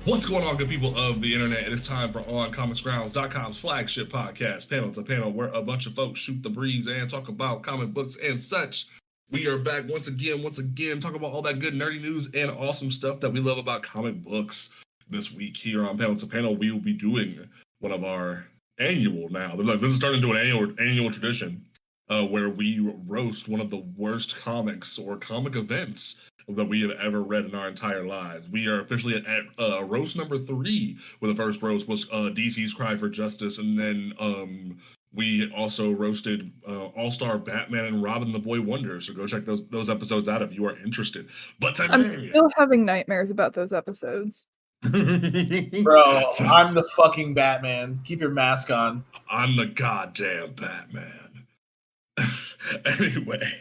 What's going on, good people of the internet? It is time for OnComicsGrounds.com's flagship podcast, Panel to Panel, where a bunch of folks shoot the breeze and talk about comic books and such. We are back once again, talk about all that good nerdy news and awesome stuff that we love about comic books. This week here on Panel to Panel, we will be doing one of our annual now. This is starting into an annual tradition where we roast one of the worst comics or comic events that we have ever read in our entire lives. We are officially at roast number 3, where the first roast was DC's Cry for Justice, and then we also roasted All-Star Batman and Robin the Boy Wonder, so go check those episodes out if you are interested. But today, I'm still having nightmares about those episodes. Bro, I'm the fucking Batman. Keep your mask on. I'm the goddamn Batman. Anyway.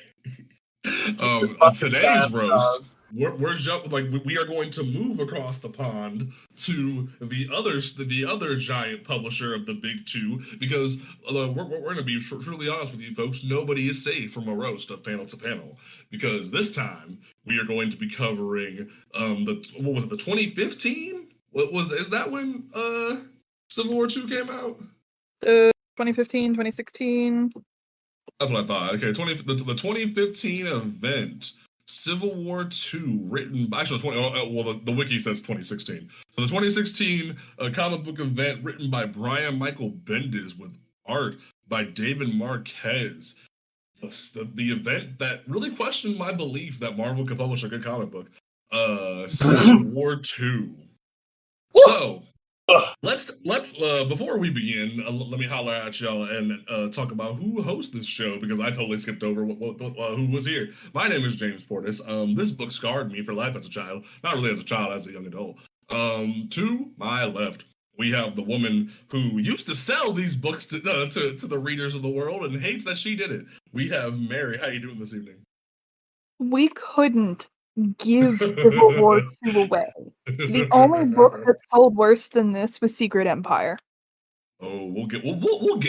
Today's roast, we are going to move across the pond to the other giant publisher of the big two, because we're going to be truly honest with you folks. Nobody is safe from a roast of Panel to Panel, because this time we are going to be covering the 2015? Is that when Civil War 2 came out? 2015, 2016. That's what I thought. Okay, the 2015 event, Civil War 2, written by, actually, the wiki says 2016. So the 2016 comic book event written by Brian Michael Bendis with art by David Marquez. The event that really questioned my belief that Marvel could publish a good comic book. Civil War 2. So, let's before we begin, let me holler at y'all and talk about who hosts this show, because I totally skipped over who was here. My name is James Portis. This book scarred me for life as a child. Not really as a child, as a young adult. To my left, we have the woman who used to sell these books to the readers of the world and hates that she did it. We have Mary. How you doing this evening? We couldn't give Civil War 2 away. The only book that sold worse than this was Secret Empire. Oh, we'll get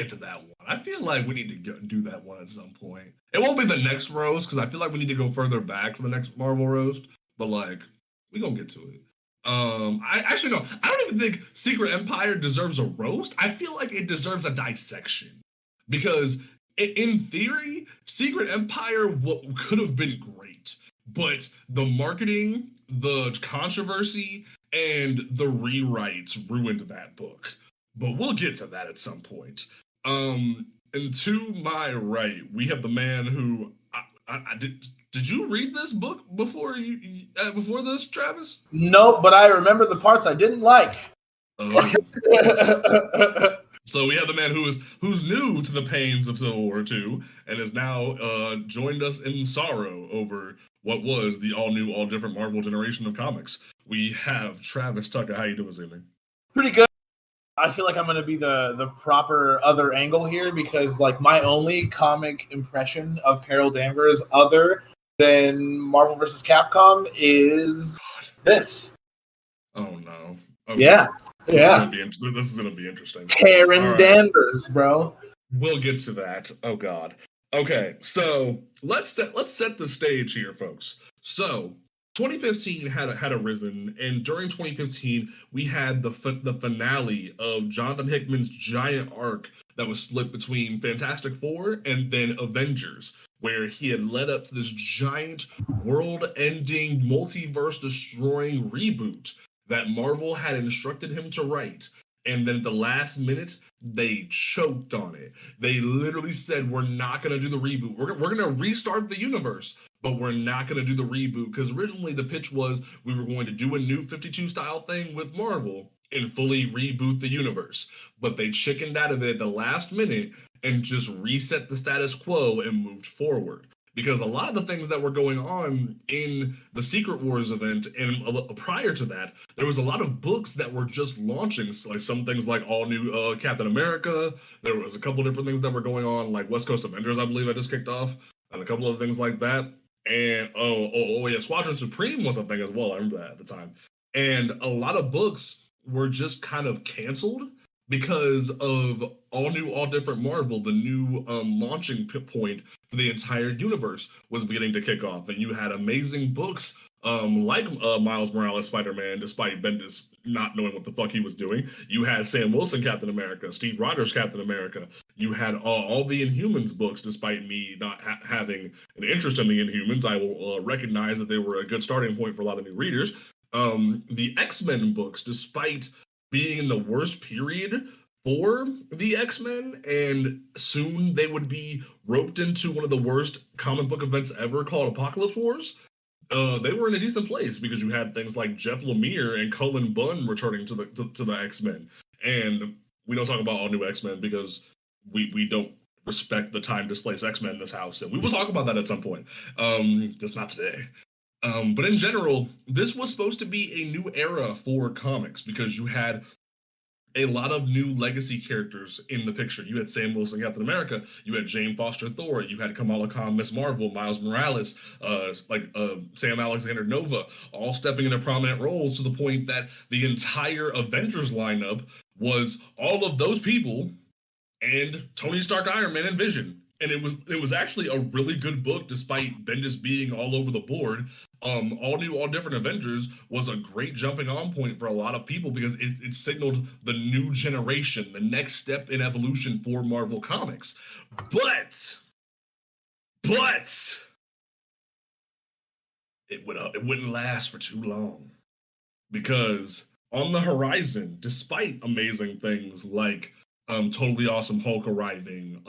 to that one. I feel like we need to do that one at some point. It won't be the next roast, because I feel like we need to go further back for the next Marvel roast. But we gonna get to it. I don't even think Secret Empire deserves a roast. I feel like it deserves a dissection, because in theory, Secret Empire could have been great. But the marketing, the controversy, and the rewrites ruined that book. But we'll get to that at some point. And to my right, we have the man who did you read this book before this, Travis? No, but I remember the parts I didn't like. So we have the man who's new to the pains of Civil War 2 and has now joined us in sorrow over what was the all-new, all-different Marvel generation of comics. We have Travis Tucker. How you doing this evening? Pretty good. I feel like I'm going to be the proper other angle here, because my only comic impression of Carol Danvers other than Marvel vs. Capcom is this. Oh, no. Okay. Yeah. This is going to be interesting. Karen Danvers, bro. We'll get to that. Oh, God. Okay, so let's set the stage here, folks. So 2015 had arisen, and during 2015 we had the finale of Jonathan Hickman's giant arc that was split between Fantastic Four and then Avengers, where he had led up to this giant world-ending, multiverse-destroying reboot that Marvel had instructed him to write. And then at the last minute, they choked on it. They literally said, we're not going to do the reboot. We're going to restart the universe, but we're not going to do the reboot. Because originally the pitch was we were going to do a new 52 style thing with Marvel, and fully reboot the universe. But they chickened out of it at the last minute and just reset the status quo and moved forward. Because a lot of the things that were going on in the Secret Wars event and prior to that, there was a lot of books that were just launching, like some things like all new Captain America. There was a couple different things that were going on, like West Coast Avengers, I believe I just kicked off, and a couple of things like that. And yeah, Squadron Supreme was a thing as well. I remember that at the time. And a lot of books were just kind of canceled because of all new, all different Marvel. The new launching point for the entire universe was beginning to kick off, and you had amazing books like Miles Morales Spider-Man, despite Bendis not knowing what the fuck he was doing. You had Sam Wilson Captain America, Steve Rogers Captain America. You had all the Inhumans books, despite me not having an interest in the Inhumans. I will recognize that they were a good starting point for a lot of new readers. The X-Men books, despite being in the worst period for the X-Men, and soon they would be roped into one of the worst comic book events ever called Apocalypse Wars. They were in a decent place because you had things like Jeff Lemire and Cullen Bunn returning to the X-Men. And we don't talk about all new X-Men because we don't respect the time displaced X-Men in this house, and we will talk about that at some point. Just not today. But in general, this was supposed to be a new era for comics because you had a lot of new legacy characters in the picture. You had Sam Wilson, Captain America. You had Jane Foster, Thor. You had Kamala Khan, Miss Marvel, Miles Morales, Sam Alexander Nova, all stepping into prominent roles to the point that the entire Avengers lineup was all of those people and Tony Stark, Iron Man, and Vision. And it was actually a really good book, despite Bendis being all over the board. All new, all different Avengers was a great jumping on point for a lot of people because it signaled the new generation, the next step in evolution for Marvel Comics. But it wouldn't last for too long because on the horizon, despite amazing things like Totally Awesome Hulk arriving,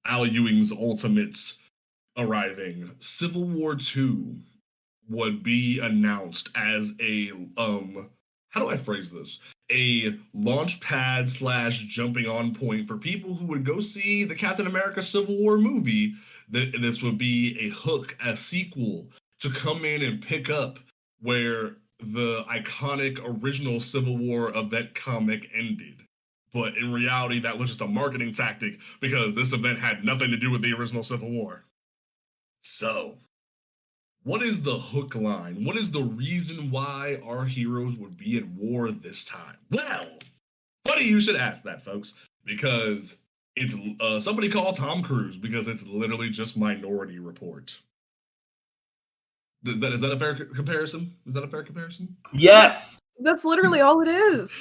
Al Ewing's Ultimates arriving, Civil War 2 would be announced as a how do I phrase this? A launch pad / jumping on point for people who would go see the Captain America Civil War movie. This would be a hook, a sequel to come in and pick up where the iconic original Civil War event comic ended. But in reality, that was just a marketing tactic because this event had nothing to do with the original Civil War. So, what is the hook line? What is the reason why our heroes would be at war this time? Well, funny you should ask that, folks, because it's somebody call Tom Cruise because it's literally just Minority Report. Is that a fair comparison? Is that a fair comparison? Yes. That's literally all it is.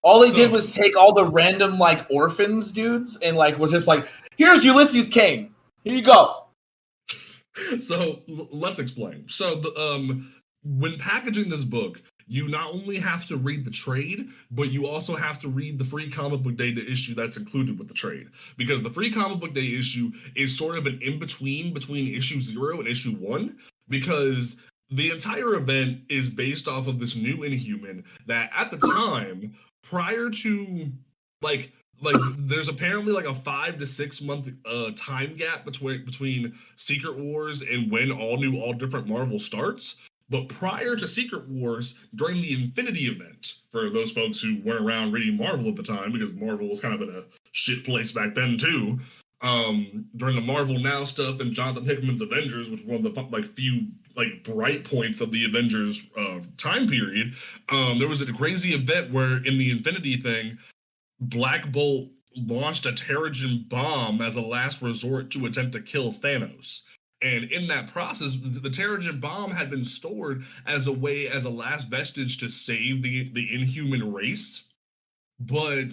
All he did was take all the random orphans dudes and was just here's Ulysses Kane. Here you go. So let's explain. So when packaging this book, you not only have to read the trade, but you also have to read the free comic book day issue that's included with the trade. Because the free comic book day issue is sort of an in-between between issue 0 and issue 1. Because the entire event is based off of this new Inhuman that at the time, prior to there's apparently a 5 to 6 month time gap between Secret Wars and when all new, all different Marvel starts. But prior to Secret Wars, during the Infinity event, for those folks who weren't around reading Marvel at the time, because Marvel was kind of in a shit place back then too, during the Marvel Now stuff and Jonathan Hickman's Avengers, which was one of the few bright points of the Avengers time period, there was a crazy event where in the Infinity thing, Black Bolt launched a Terrigen bomb as a last resort to attempt to kill Thanos. And in that process, the Terrigen bomb had been stored as a last vestige to save the Inhuman race. But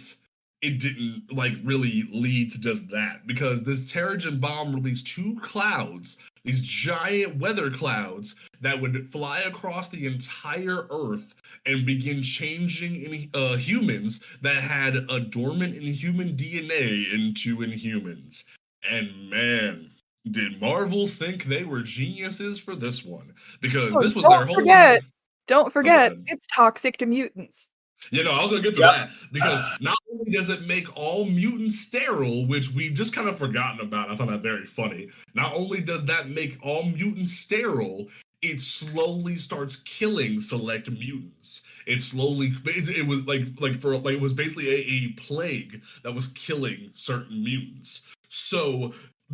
it didn't really lead to just that, because this Terrigen bomb released 2 clouds, these giant weather clouds that would fly across the entire Earth and begin changing humans that had a dormant Inhuman DNA into Inhumans. And man, did Marvel think they were geniuses for this one? Because this was their whole... Don't forget, ahead. it's toxic to mutants. Yeah, no, I was gonna get to that because not only does it make all mutants sterile, which we've just kind of forgotten about. I found that very funny. Not only does that make all mutants sterile, it slowly starts killing select mutants. It was it was basically a plague that was killing certain mutants. So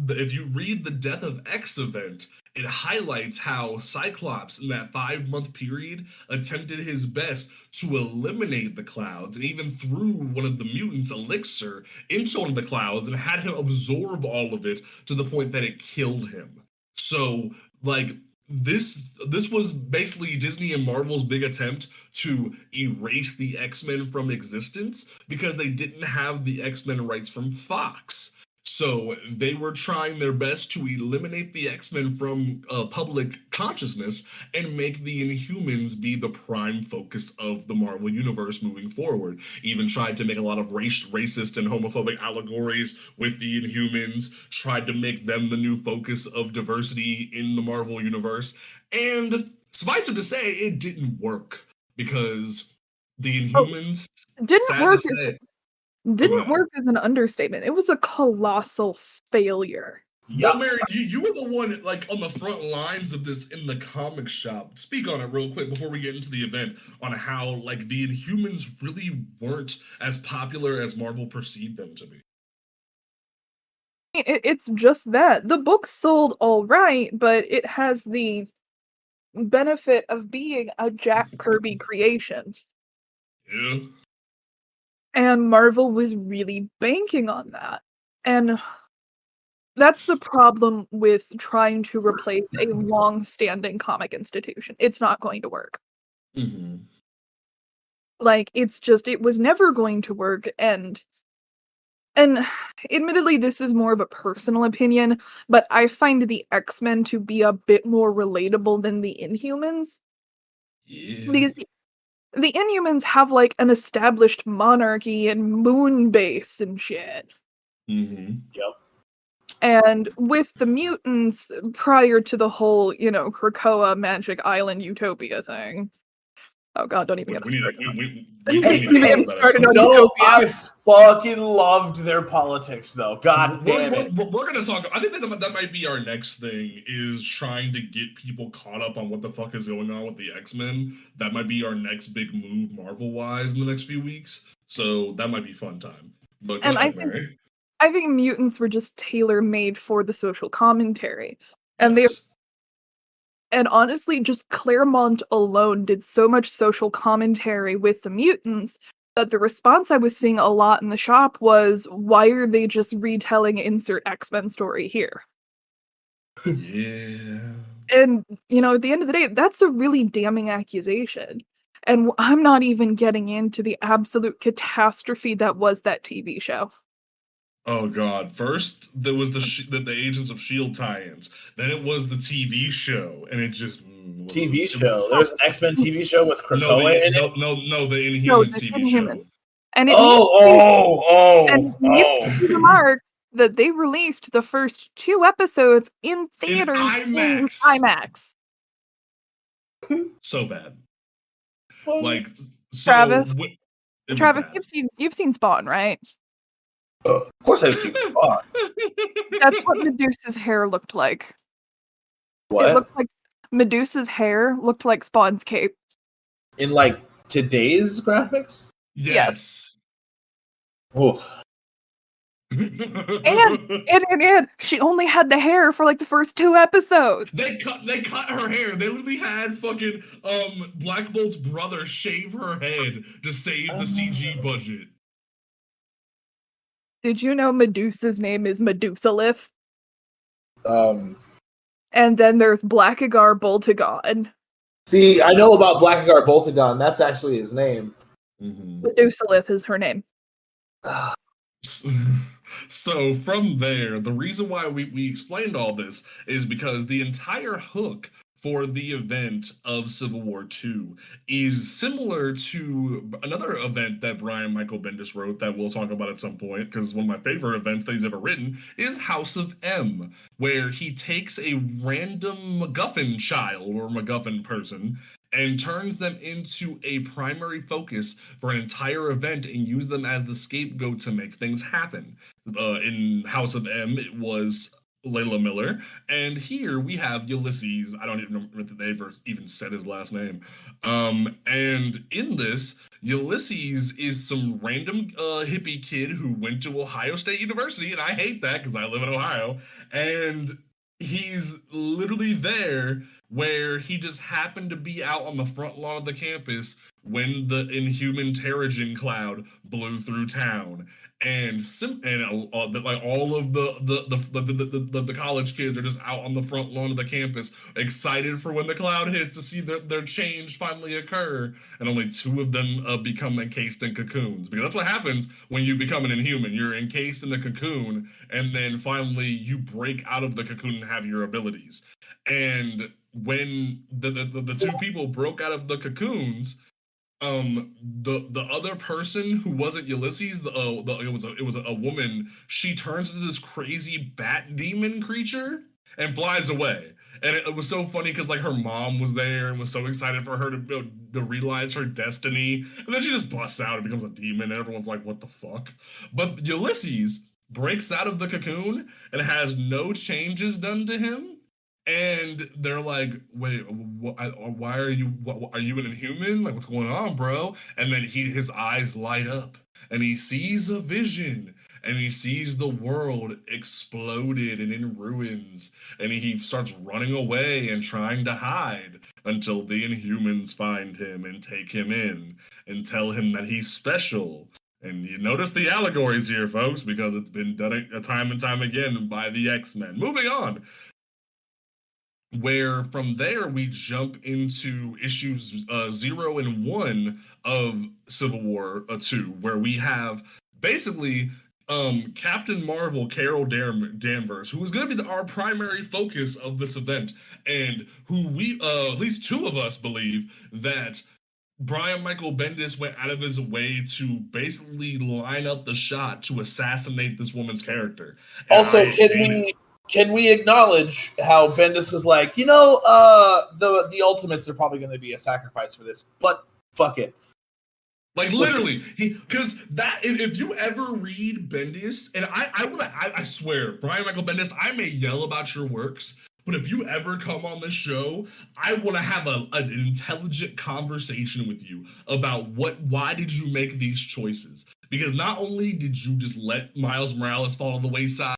if you read the Death of X event, it highlights how Cyclops in that 5-month period attempted his best to eliminate the clouds and even threw one of the mutants, Elixir, into one of the clouds and had him absorb all of it to the point that it killed him. So, like, this was basically Disney and Marvel's big attempt to erase the X-Men from existence because they didn't have the X-Men rights from Fox. So they were trying their best to eliminate the X-Men from public consciousness and make the Inhumans be the prime focus of the Marvel Universe moving forward. Even tried to make a lot of racist and homophobic allegories with the Inhumans, tried to make them the new focus of diversity in the Marvel Universe. And suffice it to say, it didn't work because the Inhumans Didn't work as an understatement. It was a colossal failure. Well, Mary, you were the one like on the front lines of this in the comic shop. Speak on it real quick before we get into the event on how like the Inhumans really weren't as popular as Marvel perceived them to be. It's just that the book sold all right, but it has the benefit of being a Jack Kirby creation. Yeah. And Marvel was really banking on that. And that's the problem with trying to replace a long-standing comic institution. It's not going to work. Mm-hmm. Like, it was never going to work, and admittedly, this is more of a personal opinion, but I find the X-Men to be a bit more relatable than the Inhumans. Yeah. Because the Inhumans have, like, an established monarchy and moon base and shit. Mm-hmm. Yep. And with the mutants, prior to the whole, Krakoa Magic Island Utopia thing. Oh god, don't even get me started. I fucking loved their politics, though. God damn it. We're gonna talk. I think that might be our next thing, is trying to get people caught up on what the fuck is going on with the X-Men. That might be our next big move, Marvel-wise, in the next few weeks. So that might be fun time. But and I think mutants were just tailor-made for the social commentary. And yes. And honestly, just Claremont alone did so much social commentary with the mutants that the response I was seeing a lot in the shop was, why are they just retelling insert X-Men story here? Yeah. And, at the end of the day, that's a really damning accusation. And I'm not even getting into the absolute catastrophe that was that TV show. Oh god! First there was the Agents of S.H.I.E.L.D. tie-ins. Then it was the TV show, and it just TV show. There's an X-Men TV show with Krakoa in it. No, the Inhumans TV show. And it needs to be remarked that they released the first 2 episodes in theaters in IMAX. So bad. Like, Travis, you've seen Spawn, right? Of course I've seen Spawn. That's what Medusa's hair looked like. What? It looked like Medusa's hair looked like Spawn's cape. In like today's graphics? Yes. Oh. And she only had the hair for like the first 2 episodes. They cut her hair. They literally had fucking Black Bolt's brother shave her head to save the CG budget. Did you know Medusa's name is Medusalith? And then there's Blackagar Boltagon. See, I know about Blackagar Boltagon. That's actually his name. Mm-hmm. Medusalith is her name. So from there, the reason why we explained all this is because the entire hook for the event of Civil War II is similar to another event that Brian Michael Bendis wrote that we'll talk about at some point, because one of my favorite events that he's ever written is House of M, where he takes a random MacGuffin child or MacGuffin person and turns them into a primary focus for an entire event and use them as the scapegoat to make things happen. In House of M, it was Layla Miller, and here we have Ulysses. I don't even remember if they ever even said his last name. And in this, Ulysses is some random hippie kid who went to Ohio State University, and I hate that because I live in Ohio. And he's literally there where he just happened to be out on the front lawn of the campus when the Inhuman Terrigen cloud blew through town. And like all of the college kids are just out on the front lawn of the campus, excited for when the cloud hits to see their change finally occur. And only two of them become encased in cocoons, because that's what happens when you become an Inhuman. You're encased in a cocoon, and then finally you break out of the cocoon and have your abilities. And when the two people broke out of the cocoons, the other person who wasn't Ulysses, it was a woman. She turns into this crazy bat demon creature and flies away. And it was so funny because like her mom was there and was so excited for her to realize her destiny, and then she just busts out and becomes a demon, and everyone's like, "What the fuck?" But Ulysses breaks out of the cocoon and has no changes done to him. And they're like, "Wait, why are you? Are you an Inhuman? Like, what's going on, bro?" And then his eyes light up, and he sees a vision, and he sees the world exploded and in ruins, and he starts running away and trying to hide until the Inhumans find him and take him in and tell him that he's special. And you notice the allegories here, folks, because it's been done a time and time again by the X-Men. Moving on, where from there we jump into issues 0 and 1 of Civil War 2, where we have basically Captain Marvel, Carol Danvers, who is going to be our primary focus of this event, and who we, at least two of us, believe that Brian Michael Bendis went out of his way to basically line up the shot to assassinate this woman's character. And also, can we acknowledge how Bendis was like, the Ultimates are probably going to be a sacrifice for this, but fuck it. Like literally, because that if you ever read Bendis, and I swear, Brian Michael Bendis, I may yell about your works, but if you ever come on the show, I want to have an intelligent conversation with you about why did you make these choices? Because not only did you just let Miles Morales fall on the wayside,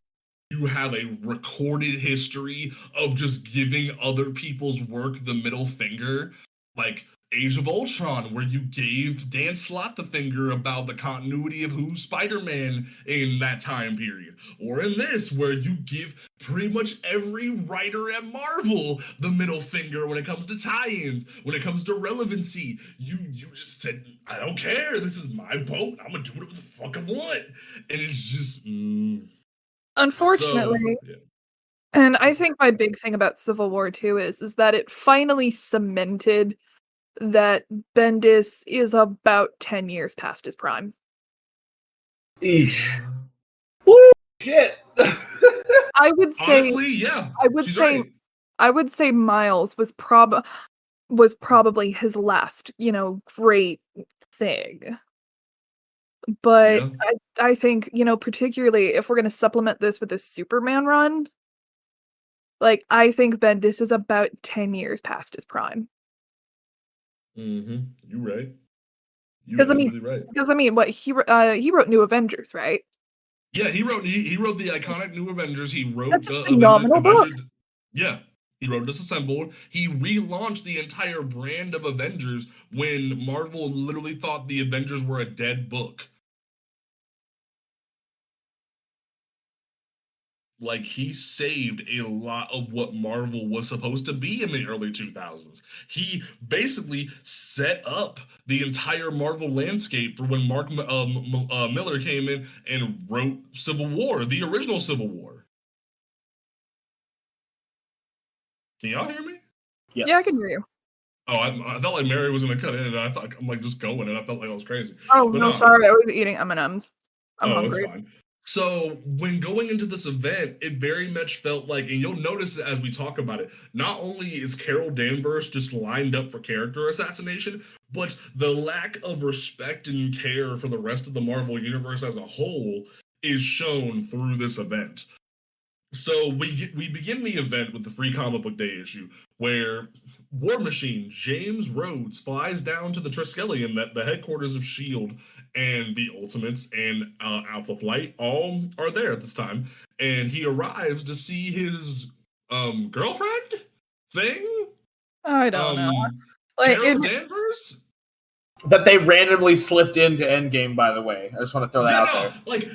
you have a recorded history of just giving other people's work the middle finger, like Age of Ultron, where you gave Dan Slott the finger about the continuity of who's Spider-Man in that time period. Or in this, where you give pretty much every writer at Marvel the middle finger when it comes to tie-ins, when it comes to relevancy. You just said, I don't care, this is my boat, I'm gonna do whatever the fuck I want. And it's just... Unfortunately, So, yeah. and I think my big thing about Civil War 2 is that it finally cemented that Bendis is about 10 years past his prime. Eesh. Woo, shit. I would say, honestly, yeah. I would say Miles was probably his last, great thing. But Yeah. I think, particularly if we're going to supplement this with a Superman run, like, I think Bendis is about 10 years past his prime. Mm-hmm. You're right. Because really right. What he wrote New Avengers, right? Yeah, he wrote the iconic New Avengers. He wrote That's a phenomenal book. Yeah, he wrote Disassembled. He relaunched the entire brand of Avengers when Marvel literally thought the Avengers were a dead book. Like, he saved a lot of what Marvel was supposed to be in the early 2000s. He basically set up the entire Marvel landscape for when Mark Miller came in and wrote Civil War, the original Civil War. Can y'all hear me? Yes. Yeah, I can hear you. Oh, I felt like Mary was going to cut in, and I thought I'm like just going, and I felt like I was crazy. Oh, but no, sorry, I was eating M&Ms. I'm hungry. It's fine. So when going into this event, it very much felt like, and you'll notice it as we talk about it, not only is Carol Danvers just lined up for character assassination, but the lack of respect and care for the rest of the Marvel universe as a whole is shown through this event. So we begin the event with the Free Comic Book Day issue, where War Machine James Rhodes flies down to the Triskelion, that the headquarters of Shield, and the Ultimates and Alpha Flight all are there at this time, and he arrives to see his girlfriend thing, I don't know. Like Carol Danvers. That they randomly slipped into Endgame, by the way. I just want to throw that out there. Like,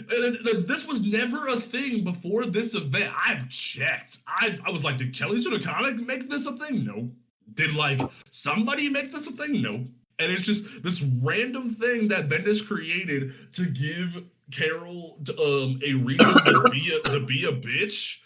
this was never a thing before this event. I've checked. I was like, did Kelly Sue DeConnick make this a thing? Nope. Did, like, somebody make this a thing? Nope. And it's just this random thing that Bendis created to give Carol a reason to be a bitch.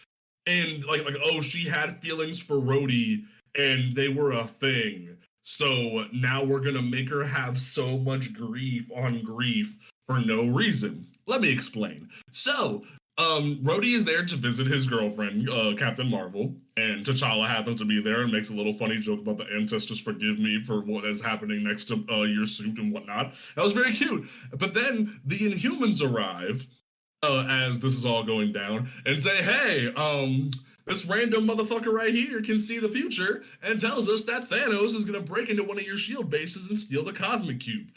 And, like, oh, she had feelings for Rhodey, and they were a thing. So now we're going to make her have so much grief on grief for no reason. Let me explain. So, Rhodey is there to visit his girlfriend, Captain Marvel, and T'Challa happens to be there and makes a little funny joke about the ancestors forgive me for what is happening next to your suit and whatnot. That was very cute. But then the Inhumans arrive as this is all going down and say, hey, this random motherfucker right here can see the future and tells us that Thanos is going to break into one of your shield bases and steal the Cosmic Cube.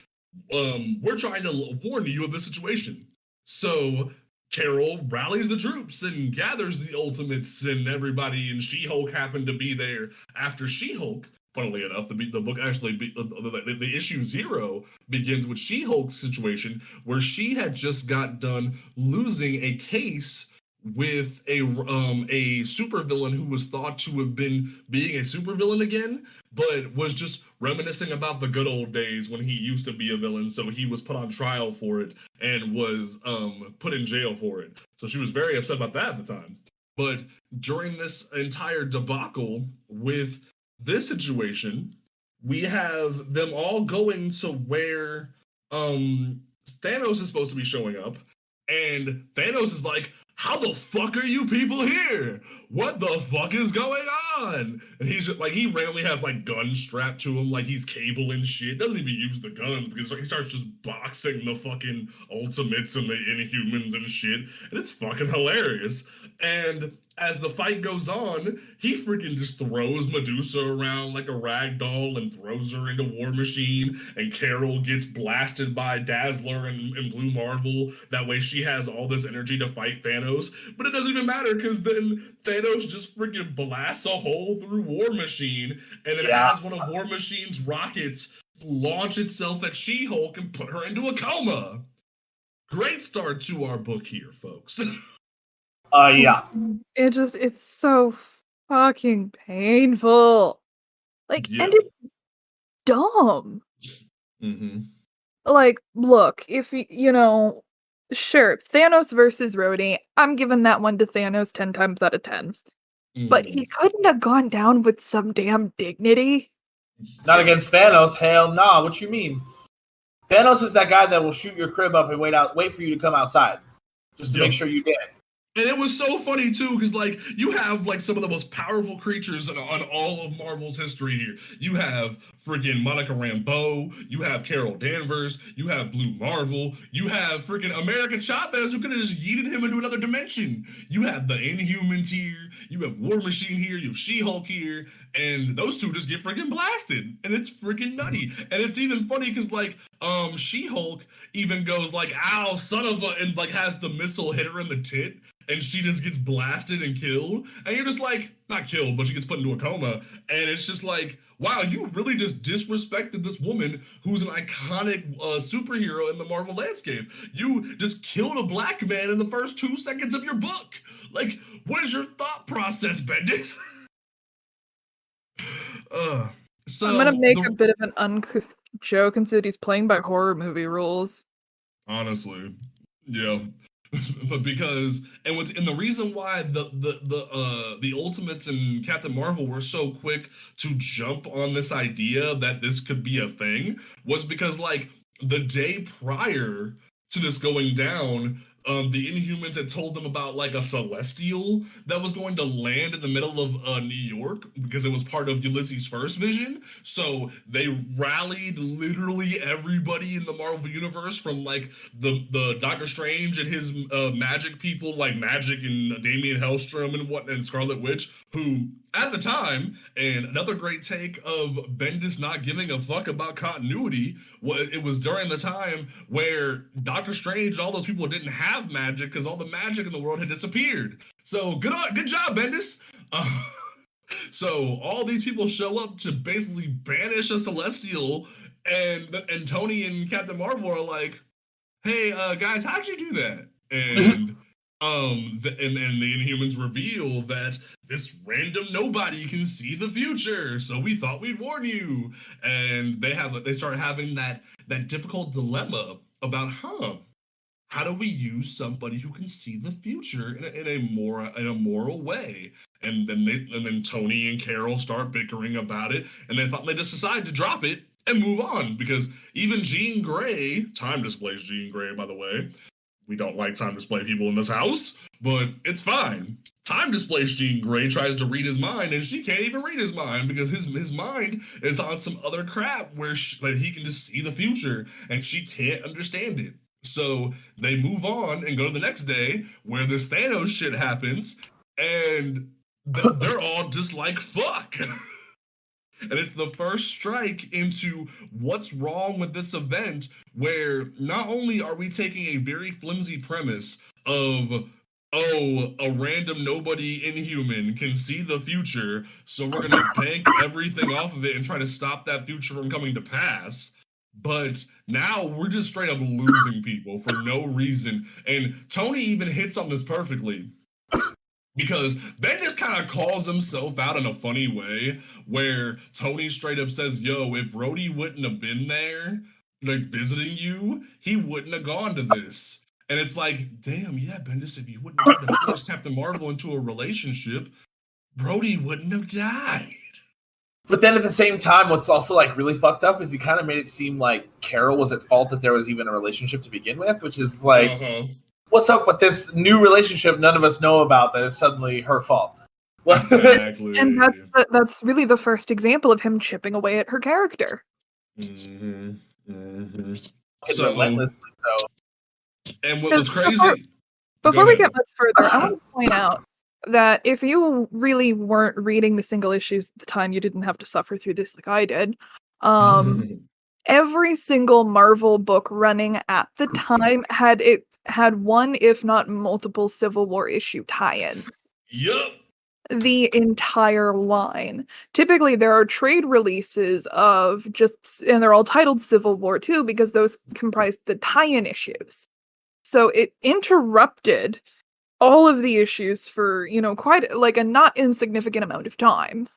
We're trying to warn you of the situation. So Carol rallies the troops and gathers the Ultimates and everybody, and She-Hulk happened to be there after She-Hulk. Funnily enough, the book actually, the issue 0 begins with She-Hulk's situation where she had just got done losing a case with a supervillain who was thought to have been being a supervillain again, but was just reminiscing about the good old days when he used to be a villain. So he was put on trial for it and was put in jail for it. So she was very upset about that at the time. But during this entire debacle with this situation, we have them all going to where Thanos is supposed to be showing up, and Thanos is like, how the fuck are you people here? What the fuck is going on? And he's just like, he randomly has like guns strapped to him, like he's Cable and shit. Doesn't even use the guns because he starts just boxing the fucking Ultimates and the Inhumans and shit. And it's fucking hilarious. And as the fight goes on, he freaking just throws Medusa around like a rag doll and throws her into War Machine, and Carol gets blasted by Dazzler and Blue Marvel. That way she has all this energy to fight Thanos, but it doesn't even matter because then Thanos just freaking blasts a hole through War Machine, and then has one of War Machine's rockets launch itself at She-Hulk and put her into a coma. Great start to our book here, folks. It's so fucking painful. Like, and it's dumb. Mm-hmm. Like, look, if you know, sure, Thanos versus Rhodey, I'm giving that one to Thanos 10 times out of 10. Mm-hmm. But he couldn't have gone down with some damn dignity. Not against Thanos, hell nah. What you mean? Thanos is that guy that will shoot your crib up and wait for you to come outside. Just to make sure you're dead. And it was so funny, too, because, like, you have, like, some of the most powerful creatures on all of Marvel's history here. You have friggin' Monica Rambeau. You have Carol Danvers. You have Blue Marvel. You have friggin' America Chavez, who could have just yeeted him into another dimension. You have the Inhumans here. You have War Machine here. You have She-Hulk here. And those two just get friggin' blasted. And it's friggin' nutty. And it's even funny because, like, She-Hulk even goes, like, ow, son of a... and, like, has the missile hit her in the tit. And she just gets blasted and killed. And you're just like, not killed, but she gets put into a coma. And it's just like, wow, you really just disrespected this woman who's an iconic superhero in the Marvel landscape. You just killed a black man in the first 2 seconds of your book. Like, what is your thought process, Bendis? So I'm going to make a bit of an uncouth joke and say that he's playing by horror movie rules. Honestly, yeah. Because and the reason why the Ultimates and Captain Marvel were so quick to jump on this idea that this could be a thing was because, like, the day prior to this going down, the Inhumans had told them about like a celestial that was going to land in the middle of New York because it was part of Ulysses' first vision. So they rallied literally everybody in the Marvel universe, from like the Doctor Strange and his magic people, like Magic and Damian Hellstrom and and Scarlet Witch, who at the time, and another great take of Bendis not giving a fuck about continuity, it was during the time where Doctor Strange and all those people didn't have magic because all the magic in the world had disappeared. So good job, Bendis. So all these people show up to basically banish a Celestial, and Tony and Captain Marvel are like, "Hey, guys, how'd you do that?" And and the Inhumans reveal that this random nobody can see the future, so we thought we'd warn you. And they start having that difficult dilemma about, how do we use somebody who can see the future in a moral way? And then Tony and Carol start bickering about it, and then finally just decide to drop it and move on, because even Jean Grey, time displays Jean Grey, by the way. We don't like time display people in this house, but it's fine. Time displays Jean Grey tries to read his mind, and she can't even read his mind because his mind is on some other crap where he can just see the future, and she can't understand it. So they move on and go to the next day where this Thanos shit happens, and they're all just like, fuck. And it's the first strike into what's wrong with this event, where not only are we taking a very flimsy premise of, oh, a random nobody Inhuman can see the future, so we're going to bank everything off of it and try to stop that future from coming to pass. But now we're just straight up losing people for no reason. And Tony even hits on this perfectly, because Bendis kind of calls himself out in a funny way, where Tony straight up says, yo, if Rhodey wouldn't have been there, like, visiting you, he wouldn't have gone to this. And it's like, damn, yeah, Bendis, if you wouldn't have tried to force Captain Marvel into a relationship, Rhodey wouldn't have died. But then at the same time, what's also like really fucked up is he kind of made it seem like Carol was at fault that there was even a relationship to begin with, which is like, what's up with this new relationship none of us know about that is suddenly her fault? Exactly. And that's really the first example of him chipping away at her character. Mm-hmm. Mm-hmm. So relentlessly so. And what was crazy... Before we get much further, I want to point out that if you really weren't reading the single issues at the time, you didn't have to suffer through this like I did. Every single Marvel book running at the time had one, if not multiple, Civil War issue tie-ins. Yup. The entire line. Typically, there are trade releases of and they're all titled Civil War 2 because those comprise the tie-in issues. So it interrupted all of the issues for, quite like a not insignificant amount of time.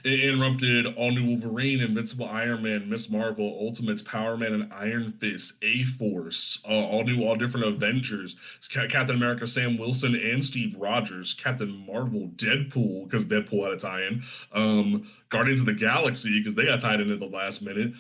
It interrupted All New Wolverine, Invincible Iron Man, Miss Marvel, Ultimates, Power Man, and Iron Fist, A-Force, all different Avengers, Captain America, Sam Wilson, and Steve Rogers, Captain Marvel, Deadpool, because Deadpool had a tie-in, Guardians of the Galaxy, because they got tied in at the last minute,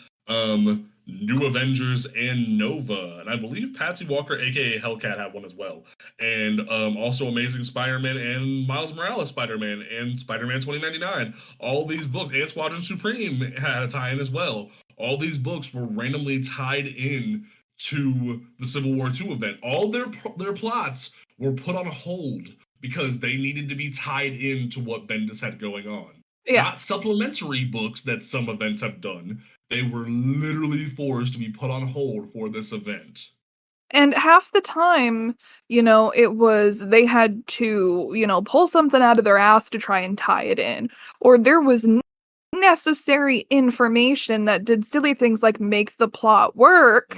New Avengers, and Nova, and I believe Patsy Walker, aka Hellcat, had one as well, and also Amazing Spider-Man and Miles Morales Spider-Man and Spider-Man 2099. All these books, and Squadron Supreme had a tie-in as well. All these books were randomly tied in to the Civil War II event. All their plots were put on hold because they needed to be tied into what Bendis had going on. Yeah. Not supplementary books that some events have done. They were literally forced to be put on hold for this event. And half the time, it was they had to, pull something out of their ass to try and tie it in. Or there was necessary information that did silly things like make the plot work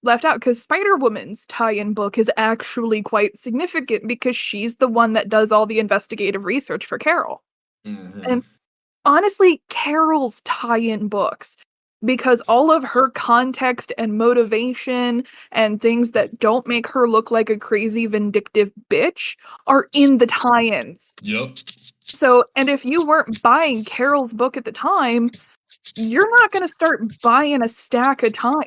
left out. Because Spider-Woman's tie-in book is actually quite significant because she's the one that does all the investigative research for Carol. Mm-hmm. And honestly, Carol's tie-in books, because all of her context and motivation and things that don't make her look like a crazy vindictive bitch are in the tie-ins. Yep. So, and if you weren't buying Carol's book at the time, you're not going to start buying a stack of time,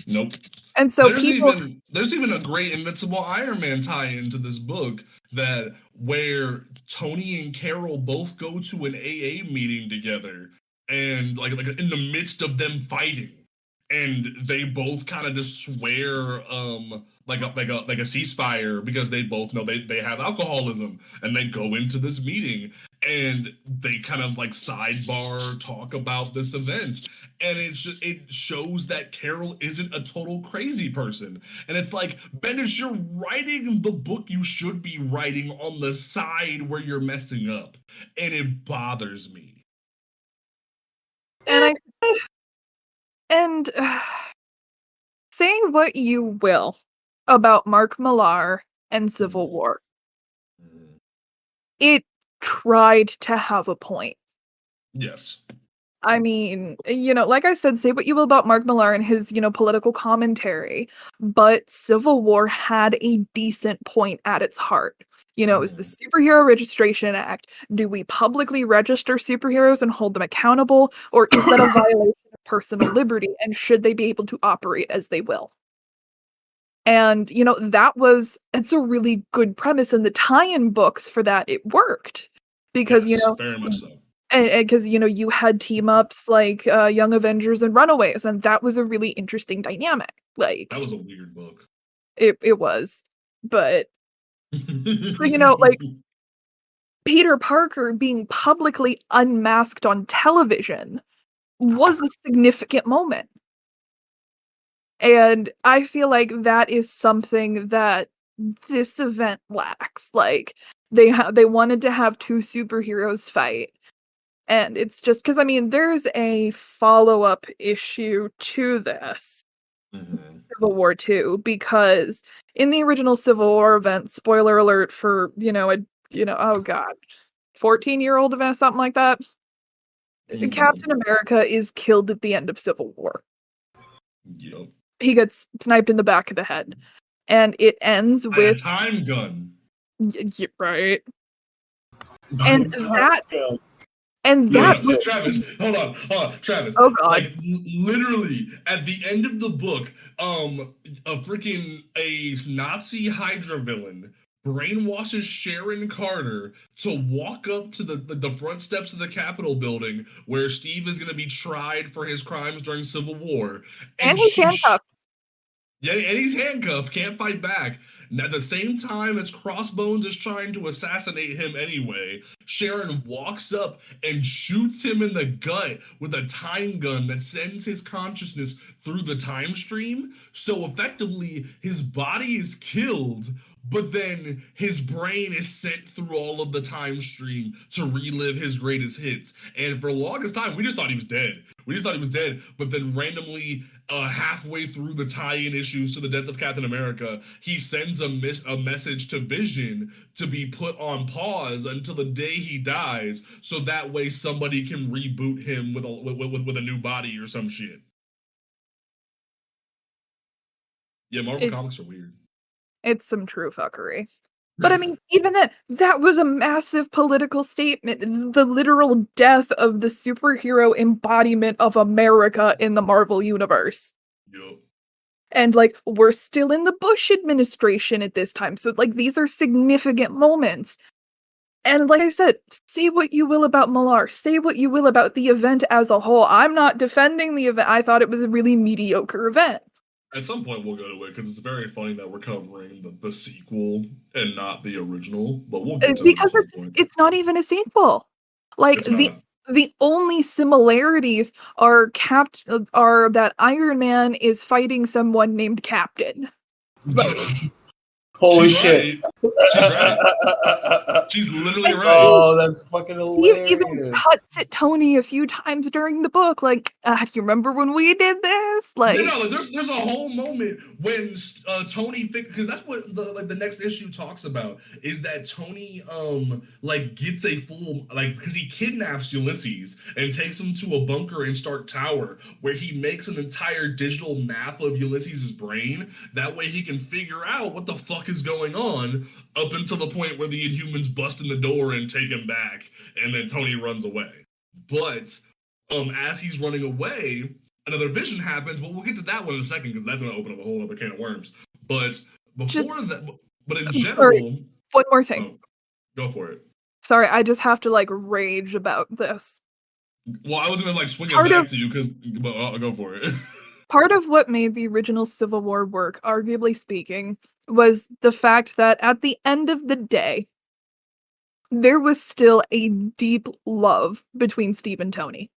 Nope. And so there's even a great Invincible Iron Man tie-in to this book that where Tony and Carol both go to an AA meeting together, and like in the midst of them fighting, and they both kind of just swear like a ceasefire because they both know they have alcoholism, and they go into this meeting and they kind of like sidebar talk about this event, and it shows that Carol isn't a total crazy person. And it's like, Bendis, you're writing the book you should be writing on the side where you're messing up, and it bothers me. And saying what you will about Mark Millar and Civil War, it tried to have a point. Yes. I mean, like I said, say what you will about Mark Millar and his, political commentary, but Civil War had a decent point at its heart. It was the Superhero Registration Act. Do we publicly register superheroes and hold them accountable, or is that a violation of personal liberty, and should they be able to operate as they will? And, it's a really good premise, and the tie-in books for that, it worked. Because, yes, very much so. And because, you had team-ups like Young Avengers and Runaways, and that was a really interesting dynamic. Like, that was a weird book. It was. But, so, like, Peter Parker being publicly unmasked on television was a significant moment. And I feel like that is something that this event lacks. Like, they wanted to have two superheroes fight. And it's just because, there's a follow-up issue to this. Civil War 2, because in the original Civil War event, spoiler alert for, 14-year-old event, something like that, Captain America is killed at the end of Civil War. Yep. He gets sniped in the back of the head. And it ends with a time gun. Right. Travis, hold on, Travis. Oh god! Like literally at the end of the book, a Nazi Hydra villain brainwashes Sharon Carter to walk up to the front steps of the Capitol building where Steve is going to be tried for his crimes during Civil War, and he's handcuffed. Yeah, and he's handcuffed, can't fight back. And at the same time as Crossbones is trying to assassinate him anyway, Sharon walks up and shoots him in the gut with a time gun that sends his consciousness through the time stream. So effectively, his body is killed, but then his brain is sent through all of the time stream to relive his greatest hits. And for the longest time, we just thought he was dead. But then randomly, halfway through the tie-in issues to the death of Captain America, he sends a message to Vision to be put on pause until the day he dies, so that way somebody can reboot him with a new body or some shit. Yeah, Marvel comics are weird. It's some true fuckery. But even then, that was a massive political statement. The literal death of the superhero embodiment of America in the Marvel Universe. Yep. And, we're still in the Bush administration at this time. So, these are significant moments. And like I said, say what you will about Millar. Say what you will about the event as a whole. I'm not defending the event. I thought it was a really mediocre event. At some point we'll go to it, because it's very funny that we're covering the sequel and not the original, but we'll get to because it at some point. It's not even a sequel. The only similarities are that Iron Man is fighting someone named Captain. Holy shit. She's right. She's literally right. Oh, that's fucking hilarious. He even cuts at Tony a few times during the book. Do you remember when we did this? There's a whole moment when Tony because that's what the next issue talks about, is that Tony gets a full because he kidnaps Ulysses and takes him to a bunker in Stark Tower where he makes an entire digital map of Ulysses' brain. That way he can figure out what the fuck is going on up until the point where the Inhumans bust in the door and take him back, and then Tony runs away. But as he's running away, another vision happens. But we'll get to that one in a second because that's going to open up a whole other can of worms. But Just- before that, but in I'm general, sorry. One more thing. Go for it. Sorry, I just have to like rage about this. Well, I was gonna like swing it Part back of- to you because, but I'll go for it. Part of what made the original Civil War work, arguably speaking, was the fact that at the end of the day, there was still a deep love between Steve and Tony.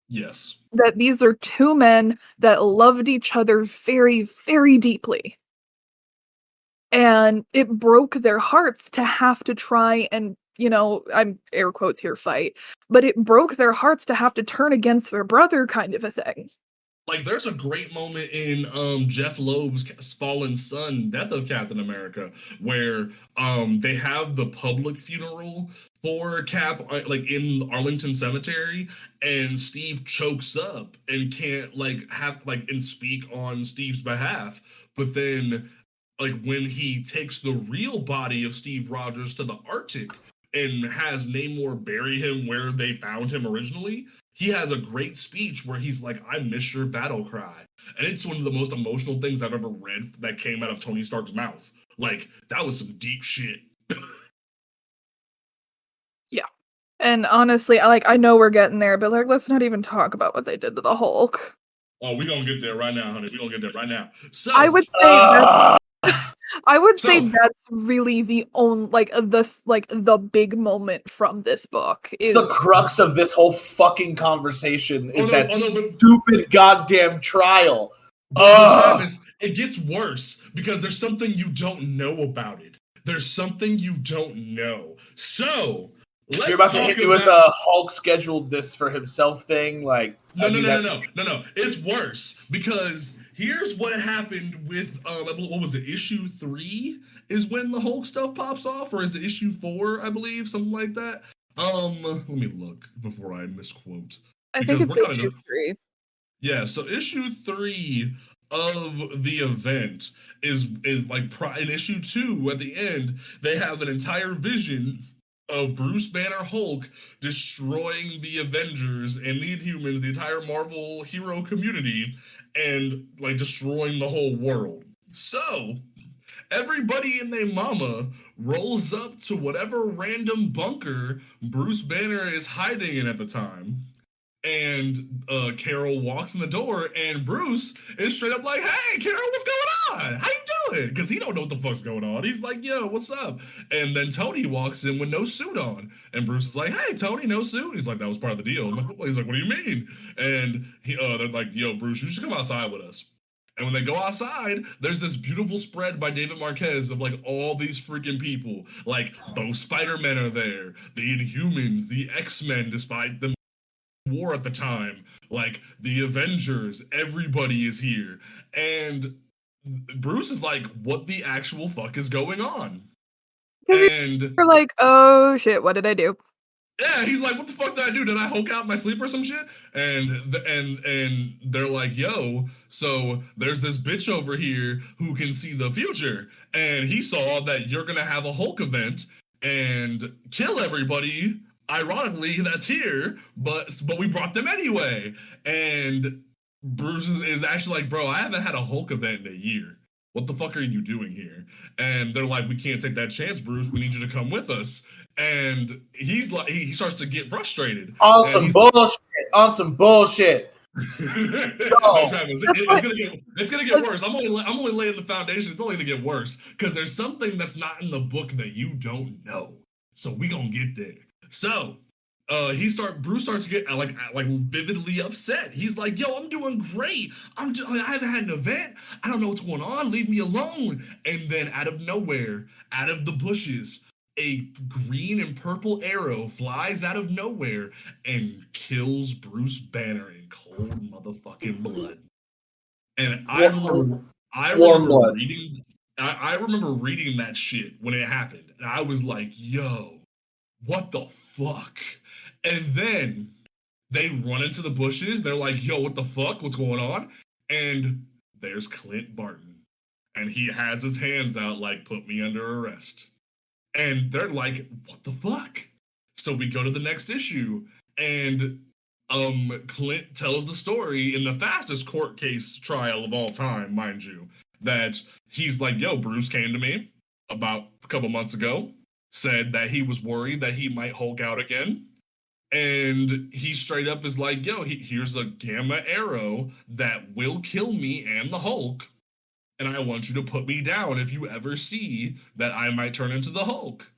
Yes. That these are two men that loved each other very, very deeply. And it broke their hearts to have to try and, you know, I'm air quotes here, fight, but it broke their hearts to have to turn against their brother, kind of a thing. Like, there's a great moment in Jeff Loeb's Fallen Son, Death of Captain America, where they have the public funeral for Cap, like in Arlington Cemetery, and Steve chokes up and can't like have like and speak on Steve's behalf. But then, like when he takes the real body of Steve Rogers to the Arctic and has Namor bury him where they found him originally, he has a great speech where he's like, I miss your battle cry. And it's one of the most emotional things I've ever read that came out of Tony Stark's mouth. Like, that was some deep shit. Yeah. And honestly, I know we're getting there, but like, let's not even talk about what they did to the Hulk. Oh, we're gonna get there right now, honey. We're gonna get there right now. So I would say I would say that's really the only the big moment from this book. Is the crux of this whole fucking conversation is but stupid goddamn trial. Travis, it gets worse because there's something you don't know about it. There's something you don't know. So let's you're about to hit me with a Hulk scheduled this for himself thing. Like no. It's worse because here's what happened with what was it? Issue 3 is when the Hulk stuff pops off, or is it issue 4? I believe something like that. Let me look before I misquote. I think it's issue 3. Yeah, so issue 3 of the event is like in issue 2 at the end they have an entire vision of Bruce Banner Hulk destroying the Avengers and the Inhumans, the entire Marvel hero community, and like destroying the whole world. So everybody and their mama rolls up to whatever random bunker Bruce Banner is hiding in at the time. And Carol walks in the door, and Bruce is straight up like, "Hey, Carol, what's going on? How you doing?" Because he don't know what the fuck's going on. He's like, "Yo, what's up?" And then Tony walks in with no suit on, and Bruce is like, "Hey, Tony, no suit." He's like, "That was part of the deal." He's like, "What do you mean?" And they're like, "Yo, Bruce, you should come outside with us." And when they go outside, there's this beautiful spread by David Marquez of like all these freaking people. Like both Spider-Men are there, the Inhumans, the X-Men, despite them war at the time, like the Avengers, everybody is here. And Bruce is like, what the actual fuck is going on? And you're like, oh shit, what did I do? Yeah, he's like, what the fuck did I do? Did I Hulk out my sleep or some shit? And they're like, yo, so there's this bitch over here who can see the future, and he saw that you're gonna have a Hulk event and kill everybody. Ironically, that's here, but we brought them anyway. And Bruce is actually like, bro, I haven't had a Hulk event in a year. What the fuck are you doing here? And they're like, we can't take that chance, Bruce. We need you to come with us. And he's like, he starts to get frustrated. On some bullshit. On some bullshit. No, Travis, it's gonna get worse. I'm only laying the foundation. It's only gonna get worse because there's something that's not in the book that you don't know. So we gonna get there. So Bruce starts to get like vividly upset. He's like, yo, I'm doing great. I haven't had an event. I don't know what's going on. Leave me alone. And then out of nowhere, out of the bushes, a green and purple arrow flies out of nowhere and kills Bruce Banner in cold motherfucking blood. And I remember reading that shit when it happened. And I was like, yo, what the fuck? And then they run into the bushes. They're like, yo, what the fuck? What's going on? And there's Clint Barton. And he has his hands out like, put me under arrest. And they're like, what the fuck? So we go to the next issue. And Clint tells the story in the fastest court case trial of all time, mind you, that he's like, yo, Bruce came to me about a couple months ago, said that he was worried that he might Hulk out again. And he straight up is like, yo, here's a gamma arrow that will kill me and the Hulk. And I want you to put me down if you ever see that I might turn into the Hulk.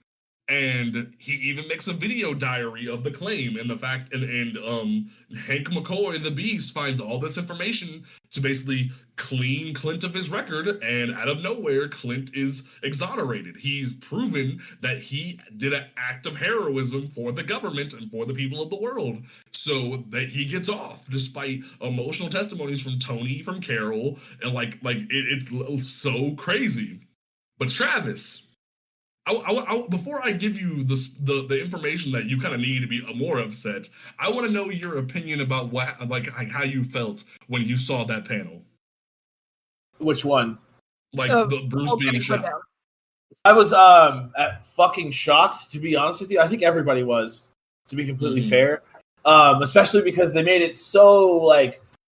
And he even makes a video diary of the claim and the fact, and Hank McCoy, the Beast, finds all this information to basically clean Clint of his record, and out of nowhere, Clint is exonerated. He's proven that he did an act of heroism for the government and for the people of the world, so that he gets off, despite emotional testimonies from Tony, from Carol, and it's so crazy. But Travis, before I give you the information that you kind of need to be more upset, I want to know your opinion about how you felt when you saw that panel. Which one? The Bruce being shot. I was fucking shocked, to be honest with you. I think everybody was, to be completely fair. Especially because they made it so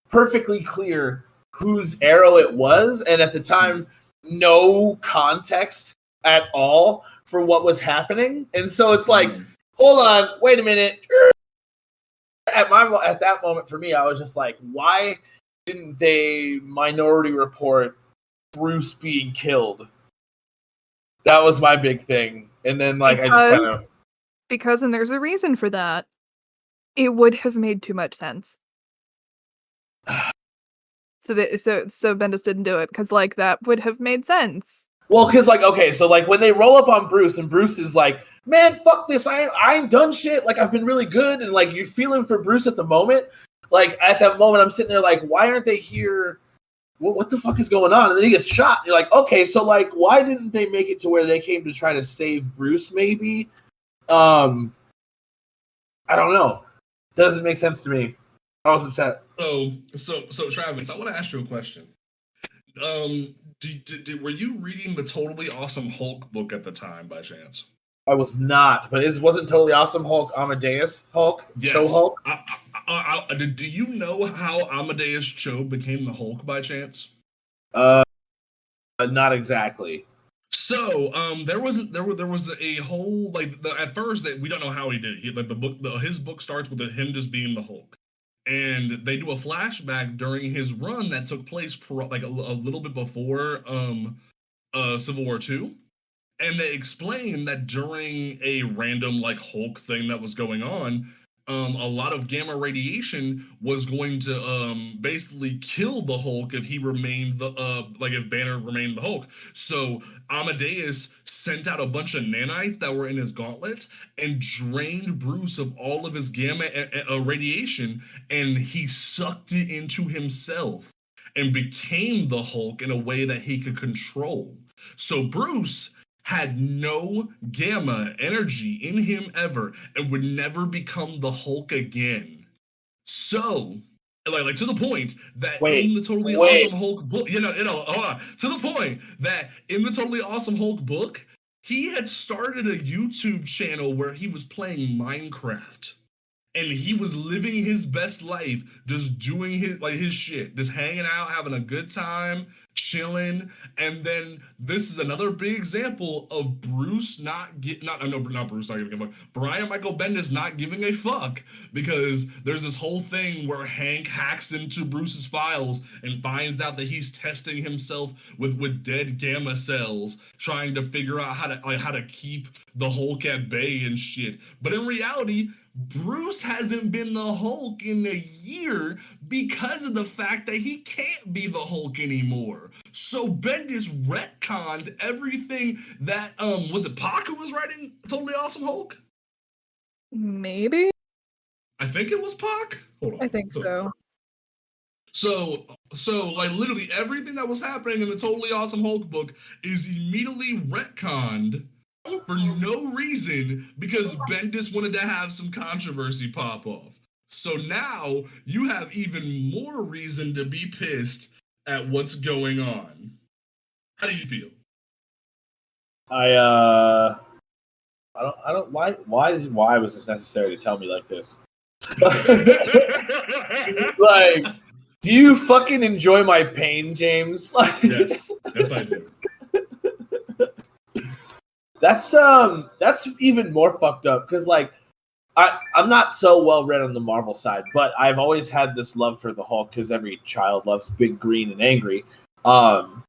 perfectly clear whose arrow it was, and at the time, no context at all for what was happening. And so it's like, hold on, wait a minute. At that moment for me, I was just like, why didn't they Minority Report Bruce being killed? That was my big thing. And then I just kind of, because, and there's a reason for that, it would have made too much sense. So Bendis didn't do it because that would have made sense. Well, because okay, so when they roll up on Bruce and Bruce is like, man, fuck this, I ain't done shit, I've been really good, and you're feeling for Bruce at the moment. At that moment, I'm sitting there why aren't they here? What the fuck is going on? And then he gets shot. And you're like, okay, so why didn't they make it to where they came to try to save Bruce? Maybe, I don't know. Doesn't make sense to me. I was upset. So Travis, I want to ask you a question. Were you reading the Totally Awesome Hulk book at the time by chance? I was not, but wasn't Totally Awesome Hulk Amadeus Hulk? Yes. Cho Hulk? Do you know how Amadeus Cho became the Hulk by chance? Not exactly. So, there was a whole at first that we don't know how he did it. His book starts with him just being the Hulk. And they do a flashback during his run that took place a little bit before Civil War II. And they explain that during a random Hulk thing that was going on, a lot of gamma radiation was going to basically kill the Hulk if he remained if Banner remained the Hulk. So Amadeus sent out a bunch of nanites that were in his gauntlet and drained Bruce of all of his gamma radiation, and he sucked it into himself and became the Hulk in a way that he could control. So Bruce had no gamma energy in him ever and would never become the Hulk again. So, to the point that in the Totally Awesome Hulk book, hold on. To the point that in the Totally Awesome Hulk book, he had started a YouTube channel where he was playing Minecraft. And he was living his best life, just doing his shit, just hanging out, having a good time, chilling. And then this is another big example of Bruce not Bruce not giving a fuck. Brian Michael Bendis not giving a fuck, because there's this whole thing where Hank hacks into Bruce's files and finds out that he's testing himself with dead gamma cells, trying to figure out how to keep the Hulk at bay and shit. But in reality, Bruce hasn't been the Hulk in a year because of the fact that he can't be the Hulk anymore. So Bendis retconned everything that was it Pac who was writing Totally Awesome Hulk? Maybe. I think it was Pac. Hold on. I think so. So literally everything that was happening in the Totally Awesome Hulk book is immediately retconned for no reason, because Bendis wanted to have some controversy pop off. So now you have even more reason to be pissed at what's going on. How do you feel? I don't why was this necessary to tell me like this? Like, do you fucking enjoy my pain, James? Like, yes, I do. That's even more fucked up because like I'm not so well read on the Marvel side, but I've always had this love for the Hulk because every child loves big, green, and angry. And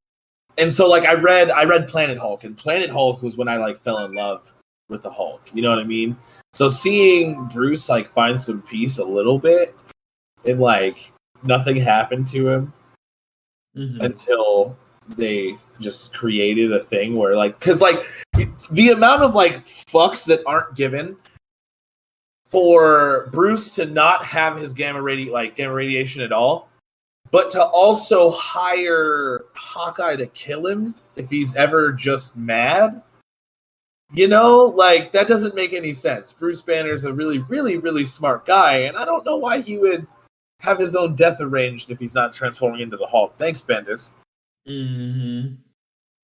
so like I read Planet Hulk, and Planet Hulk was when I like fell in love with the Hulk. You know what I mean? So seeing Bruce like find some peace a little bit, and like nothing happened to him until they just created a thing where like, because like the amount of like fucks that aren't given for Bruce to not have his gamma radiation at all, but to also hire Hawkeye to kill him if he's ever just mad. You know, like that doesn't make any sense. Bruce Banner's a really, really, really smart guy, and I don't know why he would have his own death arranged if he's not transforming into the Hulk. Thanks, Bendis.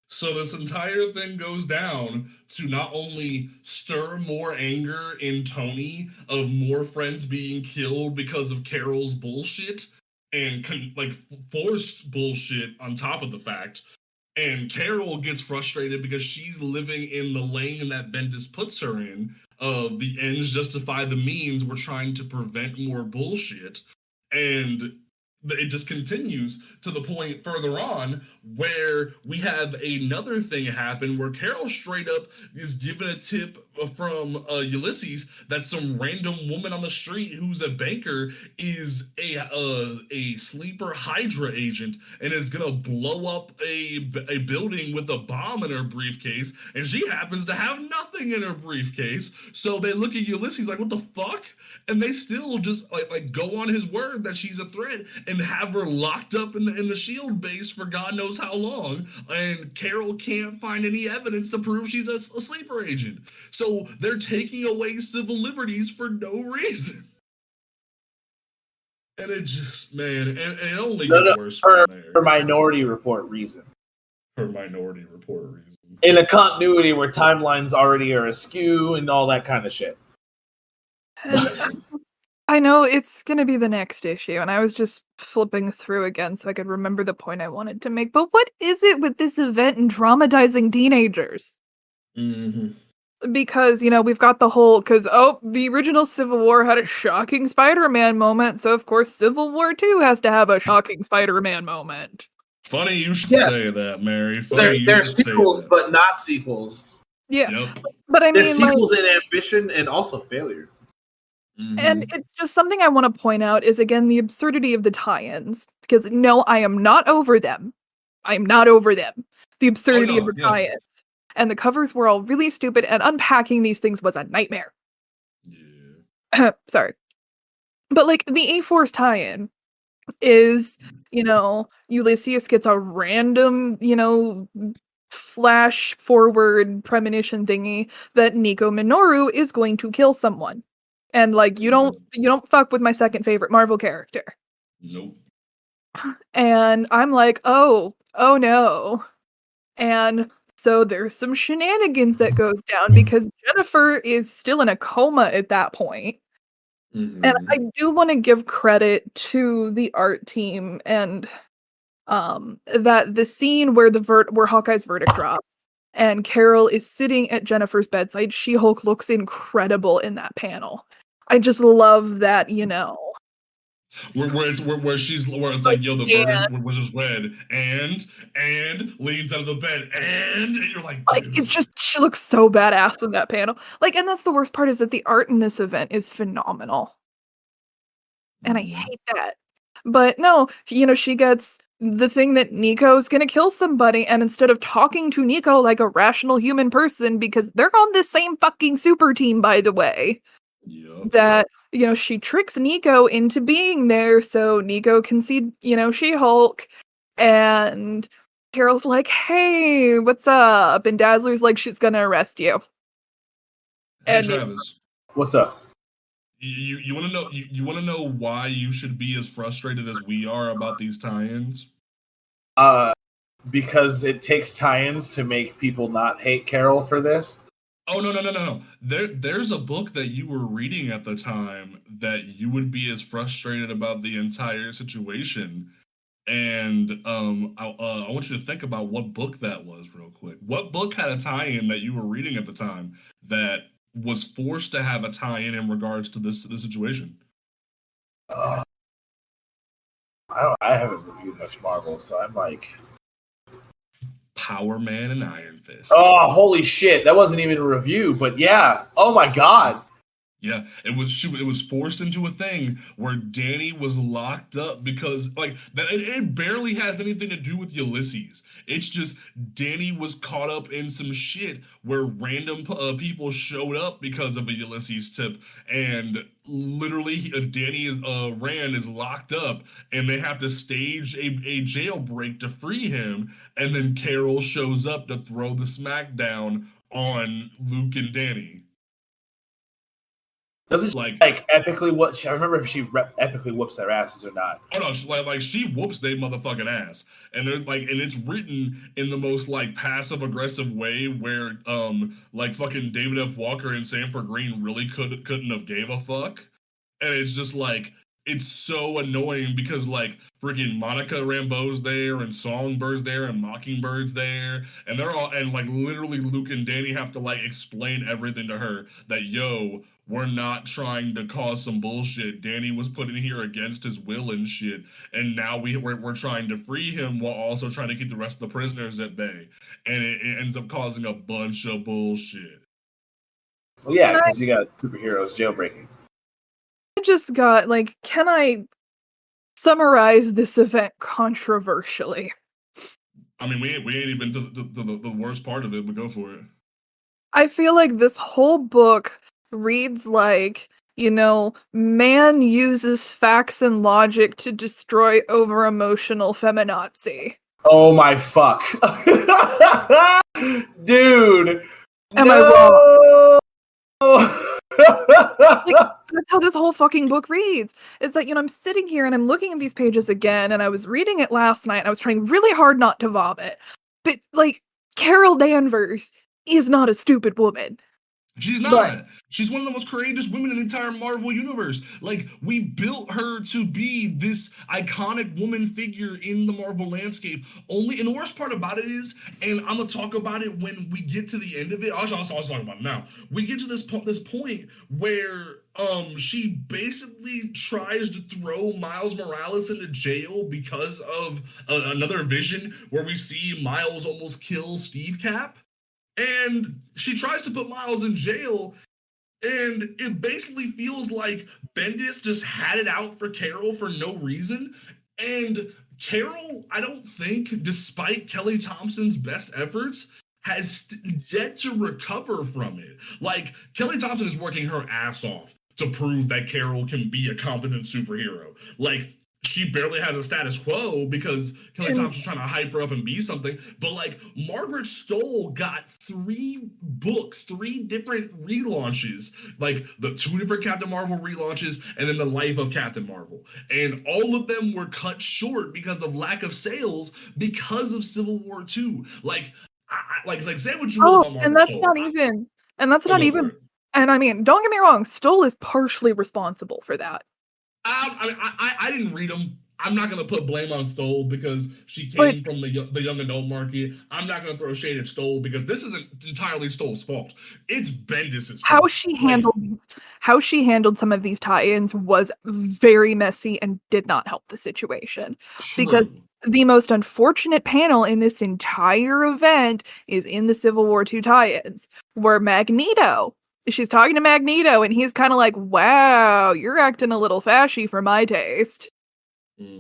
So this entire thing goes down to not only stir more anger in Tony of more friends being killed because of Carol's bullshit and forced bullshit on top of the fact. And Carol gets frustrated because she's living in the lane that Bendis puts her in of the ends justify the means. We're trying to prevent more bullshit. And it just continues to the point further on where we have another thing happen where Carol straight up is given a tip from Ulysses that some random woman on the street who's a banker is a sleeper Hydra agent and is gonna blow up a building with a bomb in her briefcase, and she happens to have nothing in her briefcase. So they look at Ulysses like, what the fuck? And they still just like go on his word that she's a threat and have her locked up in the shield base for God knows how long. And Carol can't find any evidence to prove she's a sleeper agent. So they're taking away civil liberties for no reason. And it just, man, and it only gets worse from there. For Minority Report reason. For Minority Report reason. In a continuity where timelines already are askew and all that kind of shit. I know it's going to be the next issue, and I was just flipping through again so I could remember the point I wanted to make. But what is it with this event and traumatizing teenagers? Because, you know, we've got the whole, the original Civil War had a shocking Spider-Man moment, so of course Civil War 2 has to have a shocking Spider-Man moment. Funny you should say that, Mary. They're sequels, but not sequels. Yeah, yep. But I mean, they're sequels in ambition and also failure. And it's just something I want to point out is, again, the absurdity of the tie-ins. Because, no, I am not over them. I am not over them. The absurdity of the tie-ins. And the covers were all really stupid, and unpacking these things was a nightmare. Yeah. Sorry. But, like, the A-Force tie-in is, you know, Ulysses gets a random, you know, flash forward premonition thingy that Nico Minoru is going to kill someone. And like you don't fuck with my second favorite Marvel character. Nope. And I'm like, oh no. And so there's some shenanigans that goes down because Jennifer is still in a coma at that point. And I do want to give credit to the art team and that the scene where where Hawkeye's verdict drops and Carol is sitting at Jennifer's bedside, She-Hulk looks incredible in that panel. I just love that, you know. Where it's like, yo, the verdict was just read and leans out of the bed and you're like it's just, she looks so badass in that panel. Like, and that's the worst part is that the art in this event is phenomenal. And I hate that. But no, you know, she gets the thing that Nico's gonna kill somebody, and instead of talking to Nico like a rational human person, because they're on the same fucking super team, by the way. Yep. That, you know, she tricks Nico into being there so Nico can see, you know, She-Hulk, and Carol's like, hey, what's up? And Dazzler's like, she's gonna arrest you. Hey, and Travis. What's up? You want to know? You want to know why you should be as frustrated as we are about these tie-ins? Because it takes tie-ins to make people not hate Carol for this. Oh no. There's a book that you were reading at the time that you would be as frustrated about the entire situation. And I want you to think about what book that was real quick. What book had a tie-in that you were reading at the time that was forced to have a tie-in regards to this situation? Uh, I haven't reviewed much Marvel, so I'm like, Power Man and Iron Fist. oh, holy shit! That wasn't even a review, but yeah. Oh my god. Yeah, it was forced into a thing where Danny was locked up because like that it barely has anything to do with Ulysses. It's just Danny was caught up in some shit where random people showed up because of a Ulysses tip, and literally Danny is Rand is locked up, and they have to stage a jailbreak to free him, and then Carol shows up to throw the smackdown on Luke and Danny. Doesn't she, Like, like epically what? I remember if she epically whoops their asses or not. oh no, like she whoops they motherfucking ass, and there's like, and it's written in the most like passive aggressive way where like fucking David F. Walker and Sanford Green really couldn't have gave a fuck, and it's just like it's so annoying because like freaking Monica Rambeau's there and Songbird's there and Mockingbird's there, and they're all and like literally Luke and Danny have to like explain everything to her that yo, we're not trying to cause some bullshit. Danny was put in here against his will and shit, and now we're trying to free him while also trying to keep the rest of the prisoners at bay, and it ends up causing a bunch of bullshit. Well, yeah, because you got superheroes jailbreaking. I just got like, can I summarize this event controversially? I mean, we ain't even to the worst part of it, but go for it. I feel like this whole book reads like, you know, man uses facts and logic to destroy over-emotional feminazi. Oh my fuck. Dude. Am I wrong? Like, that's how this whole fucking book reads. It's that, you know, I'm sitting here and I'm looking at these pages again, and I was reading it last night, and I was trying really hard not to vomit. But, like, Carol Danvers is not a stupid woman. She's not. But she's one of the most courageous women in the entire Marvel universe. Like, we built her to be this iconic woman figure in the Marvel landscape. Only, and the worst part about it is, and I'm gonna talk about it when we get to the end of it. I'll talk about it now. We get to this point where she basically tries to throw Miles Morales into jail because of another vision where we see Miles almost kill Steve Cap. And she tries to put Miles in jail, and it basically feels like Bendis just had it out for Carol for no reason. And Carol, I don't think, despite Kelly Thompson's best efforts, has yet to recover from it. Like, Kelly Thompson is working her ass off to prove that Carol can be a competent superhero. Like, she barely has a status quo because Kelly Thompson's trying to hype her up and be something. But like Margaret Stoll got 3 books, 3 different relaunches, like the 2 different Captain Marvel relaunches, and then the Life of Captain Marvel. And all of them were cut short because of lack of sales because of Civil War II. Like, like say what you will about Margaret and that's Stoll. not even, and that's not even, and I mean, don't get me wrong, Stoll is partially responsible for that. I didn't read them. I'm not going to put blame on Stoll because she came from the young adult market. I'm not going to throw shade at Stoll because this isn't entirely Stoll's fault. It's Bendis' fault. How she handled some of these tie-ins was very messy and did not help the situation. True. Because the most unfortunate panel in this entire event is in the Civil War II tie-ins, where she's talking to Magneto, and he's kind of like, wow, you're acting a little fashy for my taste.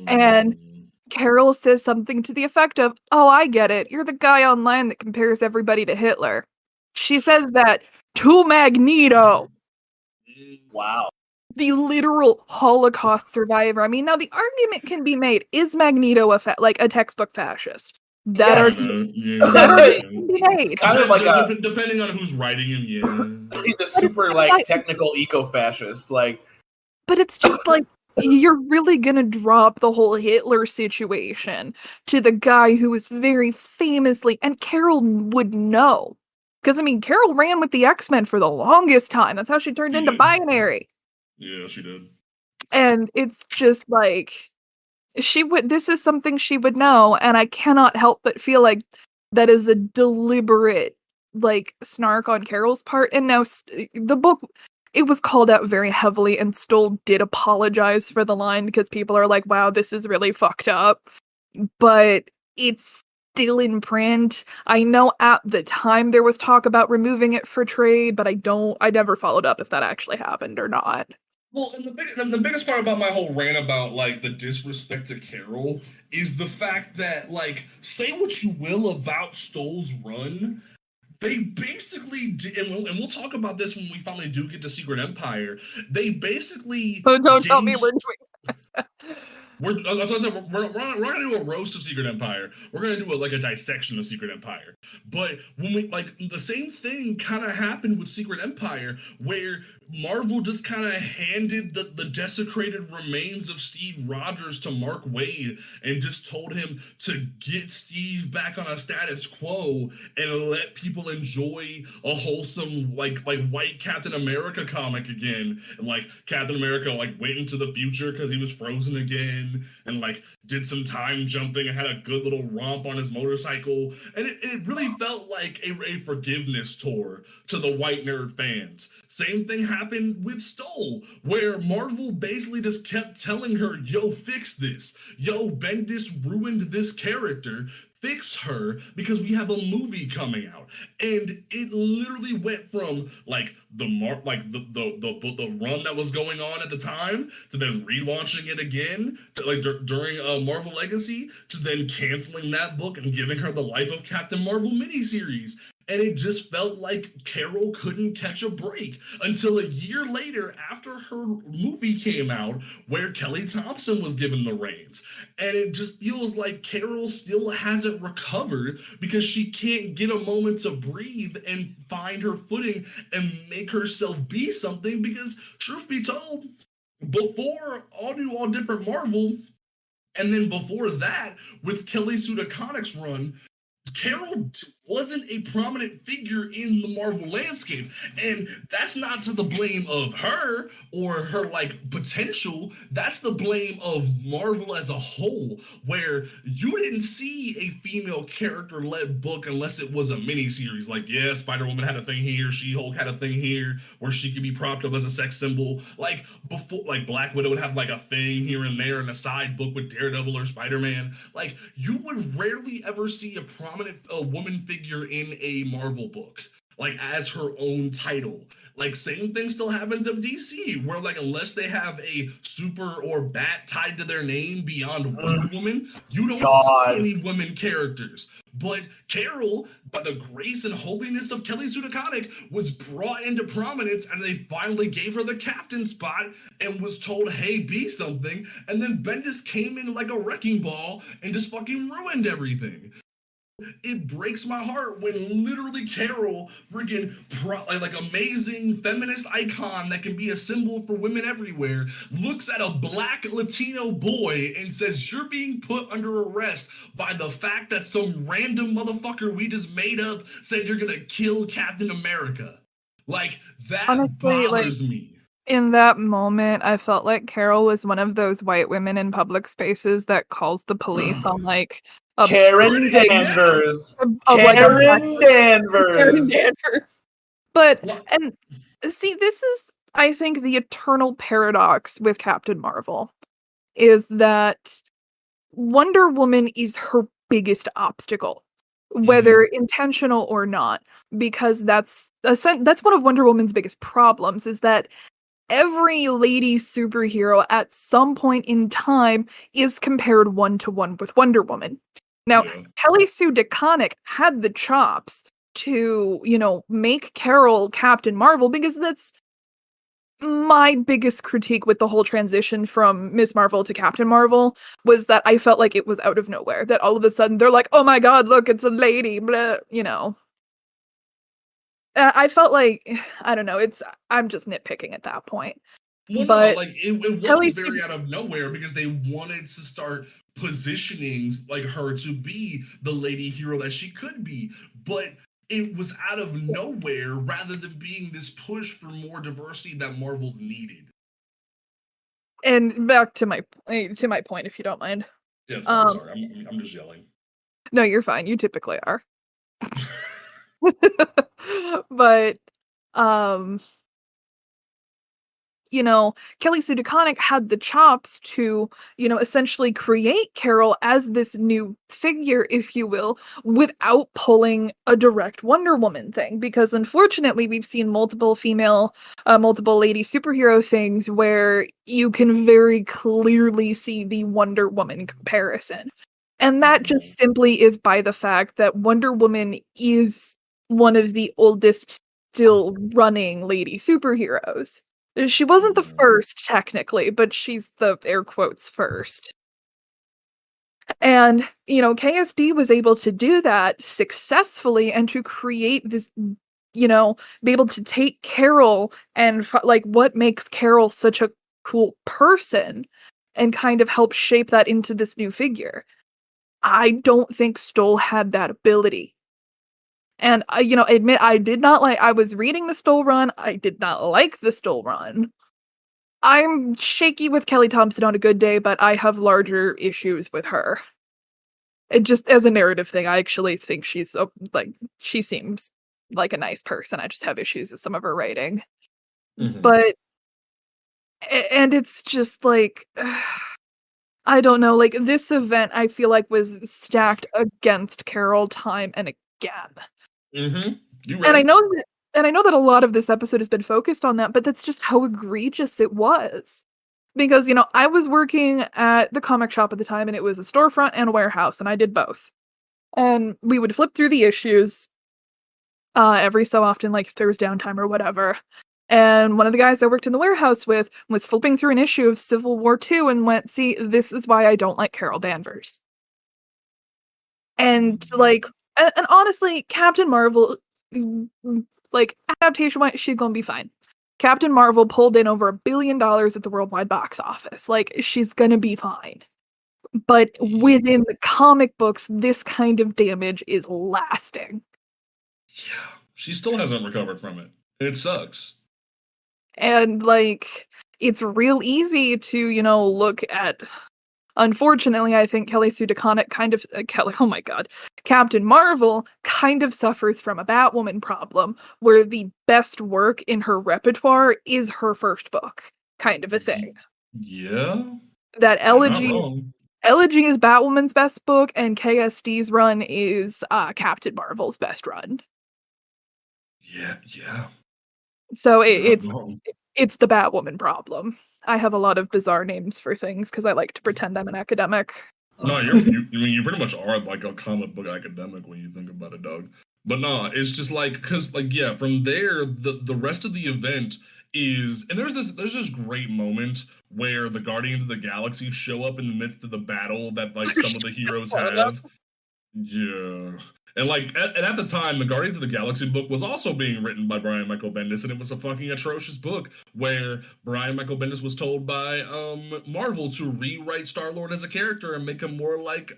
And Carol says something to the effect of, oh, I get it. You're the guy online that compares everybody to Hitler. She says that to Magneto. Wow. The literal Holocaust survivor. I mean, now the argument can be made, is Magneto a textbook fascist? That argument can be made. Kind of like depending on who's writing him, yeah. He's a super technical eco-fascist, like. But it's just like, you're really gonna drop the whole Hitler situation to the guy who was very famously, and Carol would know, Because, I mean, Carol ran with the X-Men for the longest time. That's how she turned into Binary. Yeah, she did. And it's just like, this is something she would know, and I cannot help but feel like that is a deliberate, like, snark on Carol's part. And now, the book, it was called out very heavily, and Stoll did apologize for the line, because people are like, wow, this is really fucked up. But it's still in print. I know at the time there was talk about removing it for trade, but I never followed up if that actually happened or not. Well, and the biggest part about my whole rant about like the disrespect to Carol is the fact that, like, say what you will about Stoll's run, they basically did, and we'll talk about this when we finally do get to Secret Empire. They basically Don't tell me we're doing. We're not gonna do a roast of Secret Empire. We're gonna do a dissection of Secret Empire. But when we the same thing kind of happened with Secret Empire, where Marvel just kind of handed the desecrated remains of Steve Rogers to Mark Waid and just told him to get Steve back on a status quo and let people enjoy a wholesome like white Captain America comic again. And like Captain America went into the future because he was frozen again, and did some time jumping and had a good little romp on his motorcycle. And it really felt like a forgiveness tour to the white nerd fans. Same thing happened with Stoll, where Marvel basically just kept telling her, yo, fix this. Yo, Bendis ruined this character. Fix her because we have a movie coming out. And it literally went from the run that was going on at the time to then relaunching it again to during Marvel Legacy to then canceling that book and giving her the Life of Captain Marvel miniseries. And it just felt like Carol couldn't catch a break until a year later after her movie came out, where Kelly Thompson was given the reins. And it just feels like Carol still hasn't recovered because she can't get a moment to breathe and find her footing and make herself be something. Because truth be told, before All New, All Different Marvel, and then before that with Kelly Sue DeConnick's run, Carol wasn't a prominent figure in the Marvel landscape. And that's not to the blame of her or her potential. That's the blame of Marvel as a whole, where you didn't see a female character-led book unless it was a miniseries. Yeah, Spider-Woman had a thing here, She-Hulk had a thing here where she could be propped up as a sex symbol. Before, Black Widow would have a thing here and there in a side book with Daredevil or Spider-Man. You would rarely ever see a prominent woman figure in a Marvel book as her own title. Same thing still happens of DC, where unless they have a super or bat tied to their name beyond Wonder Woman, you don't see any women characters. But Carol, by the grace and holiness of Kelly Sue DeConnick, was brought into prominence, and they finally gave her the captain spot and was told, hey, be something. And then Bendis came in like a wrecking ball and just fucking ruined everything. It breaks my heart when literally Carol, freaking amazing feminist icon that can be a symbol for women everywhere, looks at a black Latino boy and says, you're being put under arrest by the fact that some random motherfucker we just made up said you're gonna kill Captain America. That honestly, bothers me. In that moment, I felt like Carol was one of those white women in public spaces that calls the police on Karen Danvers. Karen Danvers. But, and see, this is, I think, the eternal paradox with Captain Marvel, is that Wonder Woman is her biggest obstacle, whether intentional or not, because that's one of Wonder Woman's biggest problems, is that every lady superhero at some point in time is compared one-to-one with Wonder Woman. Now, Kelly Sue DeConnick had the chops to, make Carol Captain Marvel, because that's my biggest critique with the whole transition from Ms. Marvel to Captain Marvel, was that I felt like it was out of nowhere. That all of a sudden they're like, oh my god, look, it's a lady, blah, I felt like, I don't know, I'm just nitpicking at that point. Well, but no, it was very out of nowhere because they wanted to start positioning her to be the lady hero that she could be. But it was out of nowhere rather than being this push for more diversity that Marvel needed. And back to my point, if you don't mind. Yeah, it's fine. Sorry, I'm just yelling. No, you're fine. You typically are. But you know, Kelly Sue DeConnick had the chops to, you know, essentially create Carol as this new figure, if you will, without pulling a direct Wonder Woman thing. Because unfortunately, we've seen multiple lady superhero things where you can very clearly see the Wonder Woman comparison. And that just simply is by the fact that Wonder Woman is one of the oldest still running lady superheroes. She wasn't the first, technically, but she's the air quotes first. And, you know, KSD was able to do that successfully and to create this, you know, be able to take Carol and like what makes Carol such a cool person and kind of help shape that into this new figure. I don't think Stoll had that ability. And you know, admit I did not like. I was reading the Stoll run. I did not like the Stoll run. I'm shaky with Kelly Thompson on a good day, but I have larger issues with her. It just as a narrative thing, I actually think she's like she seems like a nice person. I just have issues with some of her writing. But and it's just like I don't know, like this event I feel like was stacked against Carol time and again. You And I know that a lot of this episode has been focused on that, but that's just how egregious it was. Because, you know, I was working at the comic shop at the time, and it was a storefront and a warehouse, and I did both. And we would flip through the issues every so often, like if there was downtime or whatever. And one of the guys I worked in the warehouse with was flipping through an issue of Civil War II and went, "See, this is why I don't like Carol Danvers." And like, and honestly, Captain Marvel, like adaptation wise, she's gonna be fine. Captain Marvel pulled in over $1 billion at the worldwide box office. Like, she's gonna be fine. But within the comic books, this kind of damage is lasting. Yeah, she still hasn't recovered from it. It sucks. And like, it's real easy to, you know, look at. Unfortunately, I think Kelly Sue DeConnick kind of Captain Marvel kind of suffers from a Batwoman problem, where the best work in her repertoire is her first book, kind of a thing. Yeah. That Elegy is Batwoman's best book, and KSD's run is Captain Marvel's best run. Yeah. So it's the Batwoman problem. I have a lot of bizarre names for things because I like to pretend I'm an academic. No, you pretty much are like a comic book academic when you think about it, Doug. But no, it's just like because like yeah, from there the rest of the event is and there's this great moment where the Guardians of the Galaxy show up in the midst of the battle that like some of the heroes have. Yeah. And like at the time, the Guardians of the Galaxy book was also being written by Brian Michael Bendis, and it was a fucking atrocious book where Brian Michael Bendis was told by Marvel to rewrite Star-Lord as a character and make him more like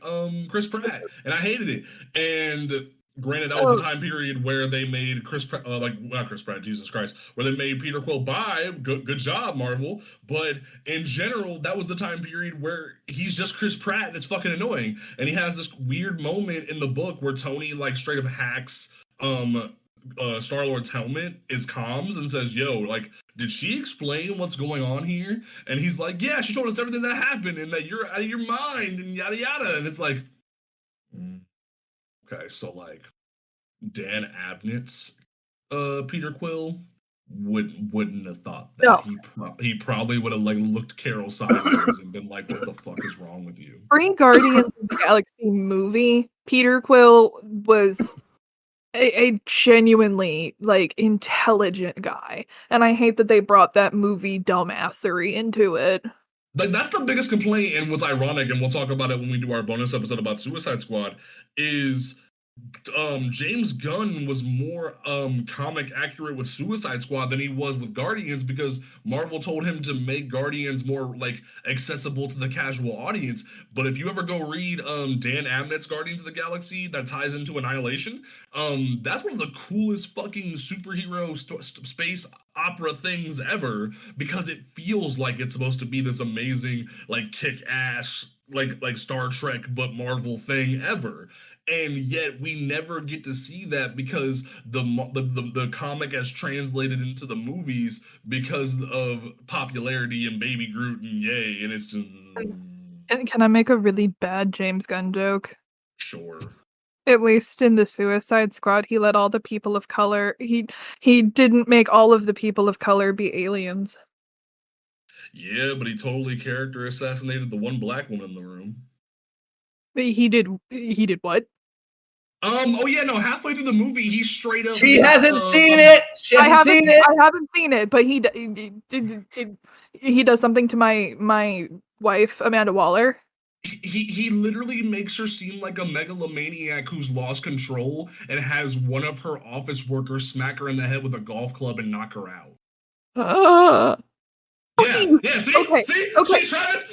Chris Pratt, and I hated it. And granted, that was the time period where they made Chris Pratt, not Chris Pratt, Jesus Christ, where they made Peter Quill bi. Good job, Marvel. But in general, that was the time period where he's just Chris Pratt, and it's fucking annoying. And he has this weird moment in the book where Tony like straight up hacks Star-Lord's helmet, is comms, and says, "Yo, like, did she explain what's going on here?" And he's like, "Yeah, she told us everything that happened, and that you're out of your mind, and yada yada." And it's like, okay, so like Dan Abnett's Peter Quill wouldn't have thought that. No. He probably would have like looked Carol sideways and been like, "What the fuck is wrong with you?" Pre Guardians of the Galaxy movie, Peter Quill was a genuinely like intelligent guy, and I hate that they brought that movie dumbassery into it. Like that's the biggest complaint, and what's ironic, and we'll talk about it when we do our bonus episode about Suicide Squad, is James Gunn was more comic accurate with Suicide Squad than he was with Guardians, because Marvel told him to make Guardians more like accessible to the casual audience. But if you ever go read Dan Abnett's Guardians of the Galaxy that ties into Annihilation, that's one of the coolest fucking superhero space opera things ever, because it feels like it's supposed to be this amazing like kick ass like Star Trek but Marvel thing ever, and yet we never get to see that because the comic has translated into the movies because of popularity and Baby Groot and yay, and it's just And can I make a really bad James Gunn joke? sure. At least in the Suicide Squad, he let all the people of color. He didn't make all of the people of color be aliens. Yeah, but he totally character assassinated the one black woman in the room. He did. He did what? Oh yeah, no. Halfway through the movie, he straight up. She hasn't seen it. She hasn't seen it. I haven't seen it, but he does something to my wife, Amanda Waller. He literally makes her seem like a megalomaniac who's lost control and has one of her office workers smack her in the head with a golf club and knock her out. Yeah. See, okay.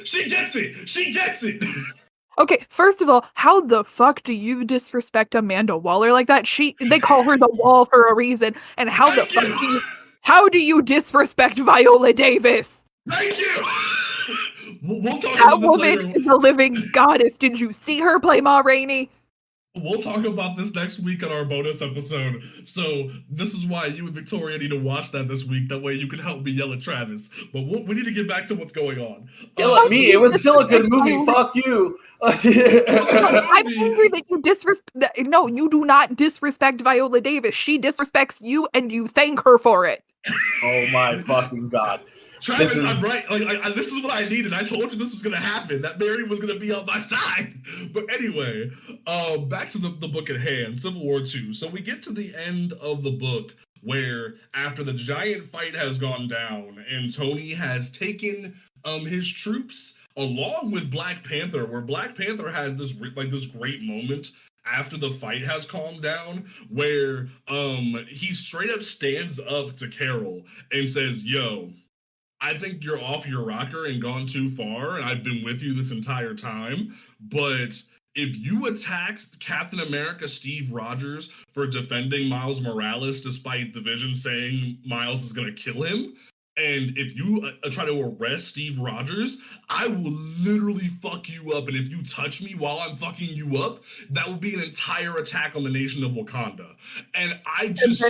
She gets it. She gets it. Okay, first of all, how the fuck do you disrespect Amanda Waller like that? They call her the Wall for a reason. And how do you disrespect Viola Davis? Thank you. We'll talk that about this woman later. is a living goddess. Did you see her play Ma Rainey? We'll talk about this next week on our bonus episode. So this is why you and Victoria need to watch that this week. That way you can help me yell at Travis. But we need to get back to what's going on. Yell at me. It was still a good movie. Fuck you. I'm angry that you disrespect. No, you do not disrespect Viola Davis. She disrespects you, and you thank her for it. Oh my fucking god. Travis, I'm right. Like, this is what I needed. I told you this was gonna happen. That Mary was gonna be on my side. But anyway, back to the book at hand, Civil War II. So we get to the end of the book where, after the giant fight has gone down and Tony has taken his troops along with Black Panther, where Black Panther has this great moment after the fight has calmed down, where he straight up stands up to Carol and says, "Yo, I think you're off your rocker and gone too far, and I've been with you this entire time. But if you attacked Captain America Steve Rogers for defending Miles Morales despite the Vision saying Miles is going to kill him, and if you try to arrest Steve Rogers, I will literally fuck you up. And if you touch me while I'm fucking you up, that will be an entire attack on the nation of Wakanda." And I just...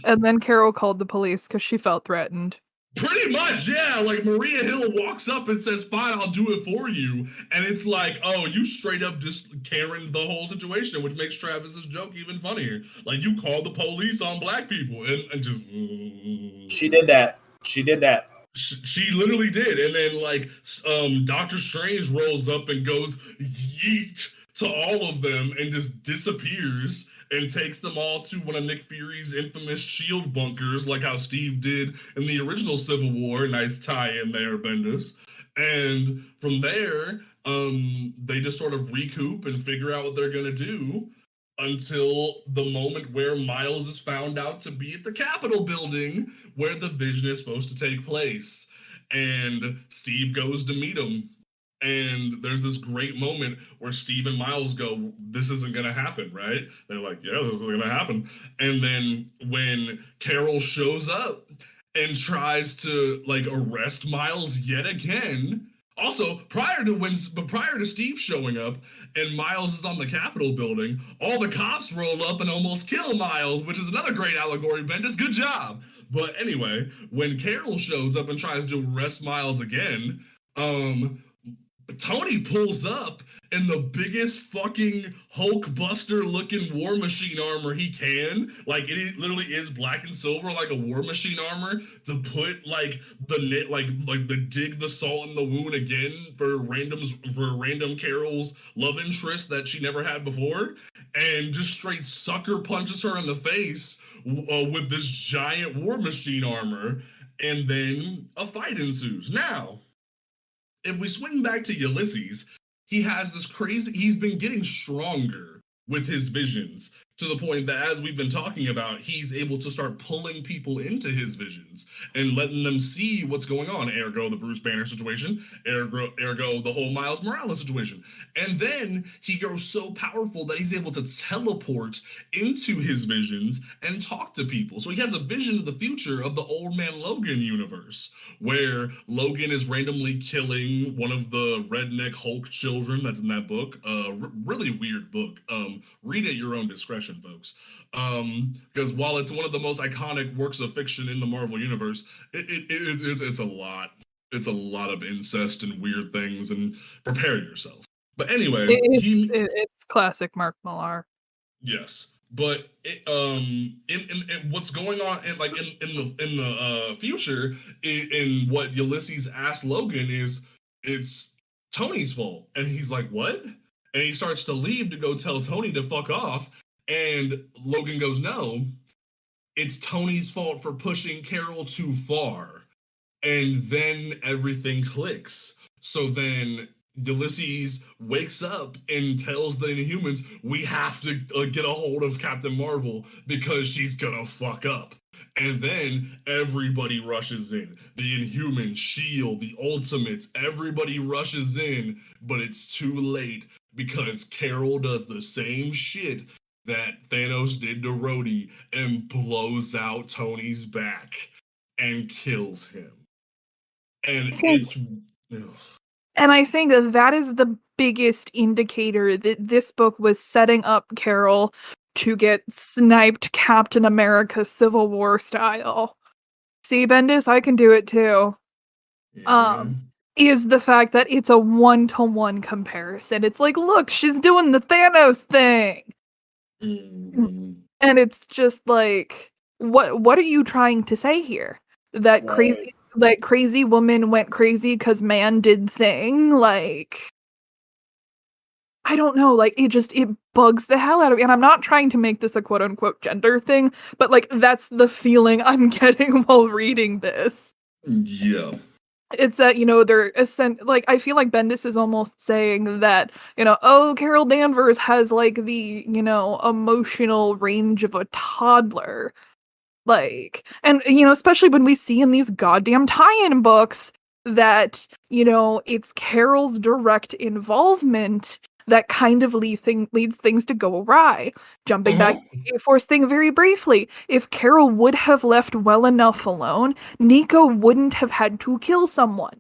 And then Carol called the police because she felt threatened. Pretty much, yeah. Like, Maria Hill walks up and says, "Fine, I'll do it for you." And it's like, oh, you straight up just Karen the whole situation, which makes Travis's joke even funnier. Like, you called the police on black people and just... She did that. She literally did. And then, like, Doctor Strange rolls up and goes yeet to all of them and just disappears and takes them all to one of Nick Fury's infamous shield bunkers, like how Steve did in the original Civil War. Nice tie-in there, Bendis. And from there, they just sort of recoup and figure out what they're going to do until the moment where Miles is found out to be at the Capitol building where the Vision is supposed to take place. And Steve goes to meet him. And there's this great moment where Steve and Miles go, "This isn't going to happen, right?" They're like, "Yeah, this isn't going to happen." And then when Carol shows up and tries to, like, arrest Miles yet again, also prior to Steve showing up and Miles is on the Capitol building, all the cops roll up and almost kill Miles, which is another great allegory, Bendis. Good job. But anyway, when Carol shows up and tries to arrest Miles again, Tony pulls up in the biggest fucking Hulkbuster looking War Machine armor he can. Like, it literally is black and silver, like a War Machine armor, to put like the dig the salt in the wound again for random Carol's love interest that she never had before, and just straight sucker punches her in the face with this giant War Machine armor, and then a fight ensues. Now, if we swing back to Ulysses, he has this crazy... He's been getting stronger with his visions, to the point that, as we've been talking about, he's able to start pulling people into his visions and letting them see what's going on. Ergo, the Bruce Banner situation. Ergo, the whole Miles Morales situation. And then he grows so powerful that he's able to teleport into his visions and talk to people. So he has a vision of the future of the Old Man Logan universe, where Logan is randomly killing one of the redneck Hulk children that's in that book. Really weird book. Read at your own discretion, folks. Because while it's one of the most iconic works of fiction in the Marvel universe, it's a lot. It's a lot of incest and weird things, and prepare yourself. But anyway, it's classic Mark Millar. Yes, but in what's going on in the future, in what Ulysses asked Logan is, it's Tony's fault, and he's like, what? And he starts to leave to go tell Tony to fuck off, and Logan goes, no, it's Tony's fault for pushing Carol too far. And then everything clicks. So then Ulysses wakes up and tells the Inhumans, we have to get a hold of Captain Marvel because she's gonna fuck up. And then everybody rushes in. The Inhumans, S.H.I.E.L.D., the Ultimates, everybody rushes in, but it's too late because Carol does the same shit that Thanos did to Rhodey and blows out Tony's back and kills him. And I think that is the biggest indicator that this book was setting up Carol to get sniped Captain America Civil War style. See, Bendis, I can do it too. Yeah. Is the fact that it's a 1-to-1 comparison. It's like, look, she's doing the Thanos thing. Mm-hmm. And it's just like, what are you trying to say here? That crazy woman went crazy because man did thing? Like, I don't know, like, it bugs the hell out of me. And I'm not trying to make this a quote-unquote gender thing, but, like, that's the feeling I'm getting while reading this. Yeah. It's that, I feel like Bendis is almost saying that, oh, Carol Danvers has, like, the, emotional range of a toddler. Like, and, especially when we see in these goddamn tie-in books that, it's Carol's direct involvement that kind of leads things to go awry. Jumping back to the A-Force thing very briefly, if Carol would have left well enough alone, Nico wouldn't have had to kill someone.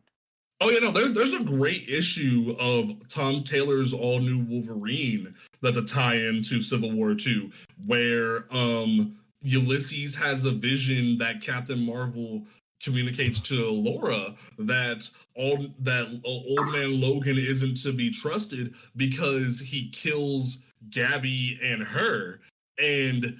Oh yeah, no, there's a great issue of Tom Taylor's All New Wolverine that's a tie-in to Civil War 2, where Ulysses has a vision that Captain Marvel communicates to Laura that old man Logan isn't to be trusted because he kills Gabby and her. And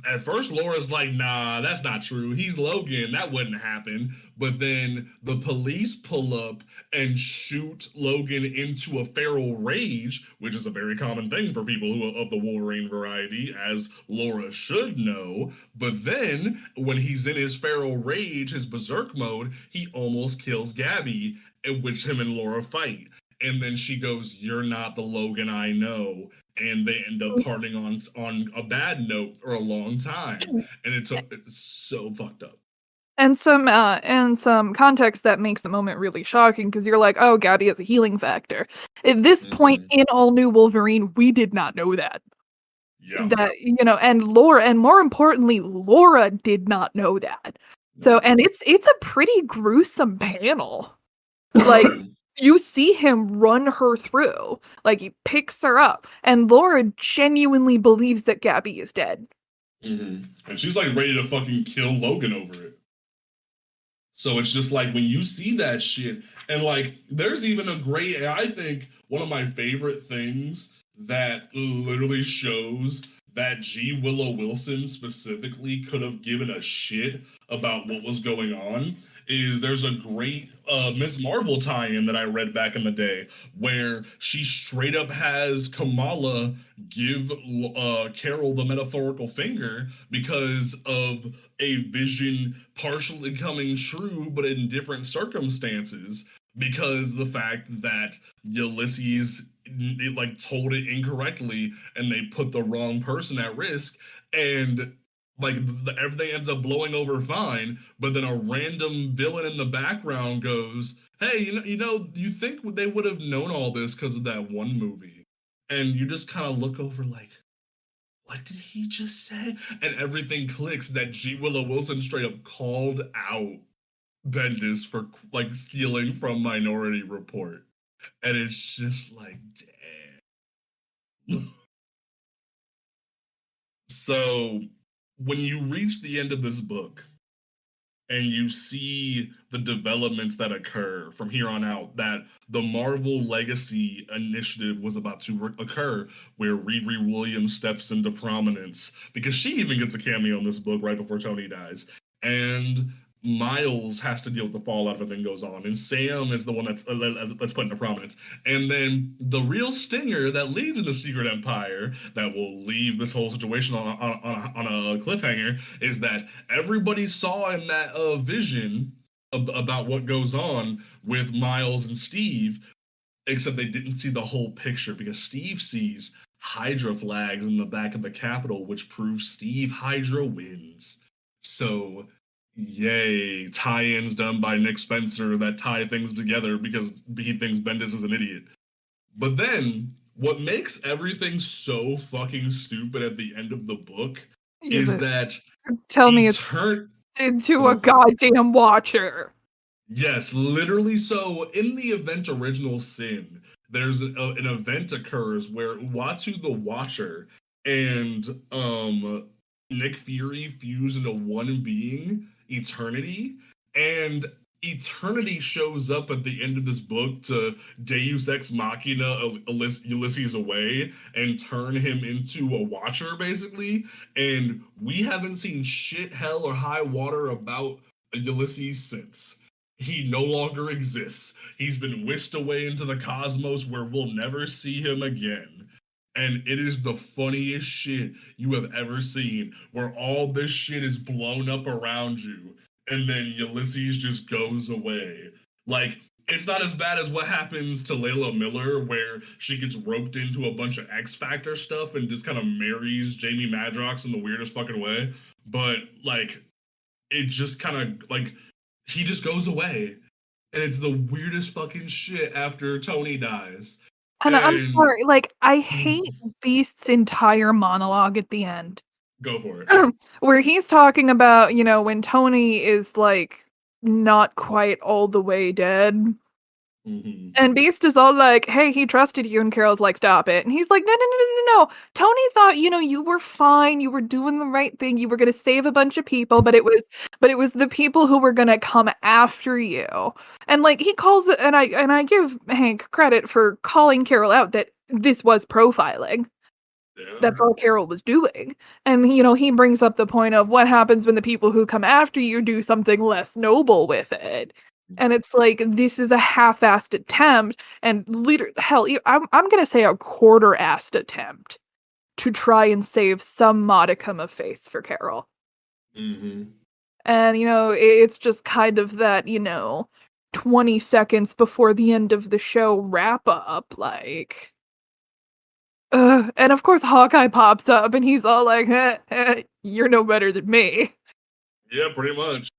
at first Laura's like, nah, that's not true. He's Logan. That wouldn't happen. But then the police pull up and shoot Logan into a feral rage, which is a very common thing for people who are of the Wolverine variety, as Laura should know. But then when he's in his feral rage, his berserk mode, he almost kills Gabby, in which him and Laura fight. And then she goes, you're not the Logan I know. And they end up parting on a bad note for a long time. And it's so fucked up. And some context that makes the moment really shocking, because you're like, oh, Gabby has a healing factor. At this point in All New Wolverine, we did not know that. Yeah. That, and Laura, and more importantly, Laura did not know that. So, and it's a pretty gruesome panel. Like, you see him run her through. Like, he picks her up, and Laura genuinely believes that Gabby is dead. And she's like ready to fucking kill Logan over it. So it's just like, when you see that shit, and like, there's even a great, I think one of my favorite things that literally shows that G. Willow Wilson specifically could have given a shit about what was going on is there's a great Miss Marvel tie-in that I read back in the day where she straight up has Kamala give Carol the metaphorical finger because of a vision partially coming true, but in different circumstances, because the fact that Ulysses like told it incorrectly, and they put the wrong person at risk, and like everything ends up blowing over fine. But then a random villain in the background goes, "Hey, you think they would have known all this because of that one movie?" And you just kind of look over like, what did he just say? And everything clicks that G. Willow Wilson straight up called out Bendis for like stealing from Minority Report. And it's just like, damn. So when you reach the end of this book and you see the developments that occur from here on out, that the Marvel Legacy initiative was about to occur, where Riri Williams steps into prominence because she even gets a cameo in this book right before Tony dies, and Miles has to deal with the fallout if everything goes on, and Sam is the one that's put into prominence, and then the real stinger that leads into Secret Empire that will leave this whole situation on a cliffhanger is that everybody saw in that vision about what goes on with Miles and Steve, except they didn't see the whole picture because Steve sees Hydra flags in the back of the Capitol, which proves Steve Hydra wins. So, yay, tie-ins done by Nick Spencer that tie things together because he thinks Bendis is an idiot. But then, what makes everything so fucking stupid at the end of the book is that tell me it's into a goddamn Watcher. Yes, literally. So in the event Original Sin, there's an event occurs where Uatu the Watcher and Nick Fury fuse into one being, Eternity, and Eternity shows up at the end of this book to Deus Ex Machina Ulysses away and turn him into a Watcher, basically. And we haven't seen shit, hell, or high water about Ulysses since. He no longer exists. He's been whisked away into the cosmos where we'll never see him again. And it is the funniest shit you have ever seen, where all this shit is blown up around you, and then Ulysses just goes away. Like, it's not as bad as what happens to Layla Miller, where she gets roped into a bunch of X Factor stuff and just kind of marries Jamie Madrox in the weirdest fucking way. But, like, it just kind of, like, he just goes away, and it's the weirdest fucking shit after Tony dies. And I'm sorry, like, I hate Beast's entire monologue at the end. Go for it. Where he's talking about, when Tony is, like, not quite all the way dead. Mm-hmm. And Beast is all like, hey, he trusted you, and Carol's like, stop it. And he's like, no. Tony thought, you were fine, you were doing the right thing, you were gonna save a bunch of people, but it was the people who were gonna come after you. And like he calls it, and I give Hank credit for calling Carol out that this was profiling. Yeah. That's all Carol was doing. And he brings up the point of what happens when the people who come after you do something less noble with it. And it's like, this is a half-assed attempt, and hell, I'm gonna say a quarter-assed attempt to try and save some modicum of face for Carol. Mm-hmm. And, it's just kind of that, 20 seconds before the end of the show wrap-up, like... and of course Hawkeye pops up, and he's all like, you're no better than me. Yeah, pretty much.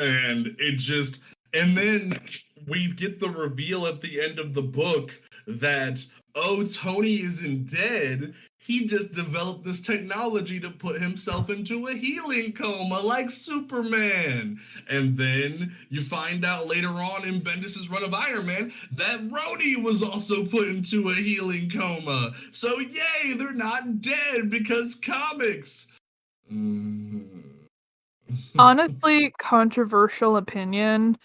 And it just... And then we get the reveal at the end of the book that, Tony isn't dead. He just developed this technology to put himself into a healing coma like Superman. And then you find out later on in Bendis' run of Iron Man that Rhodey was also put into a healing coma. So yay, they're not dead because comics. Honestly, controversial opinion.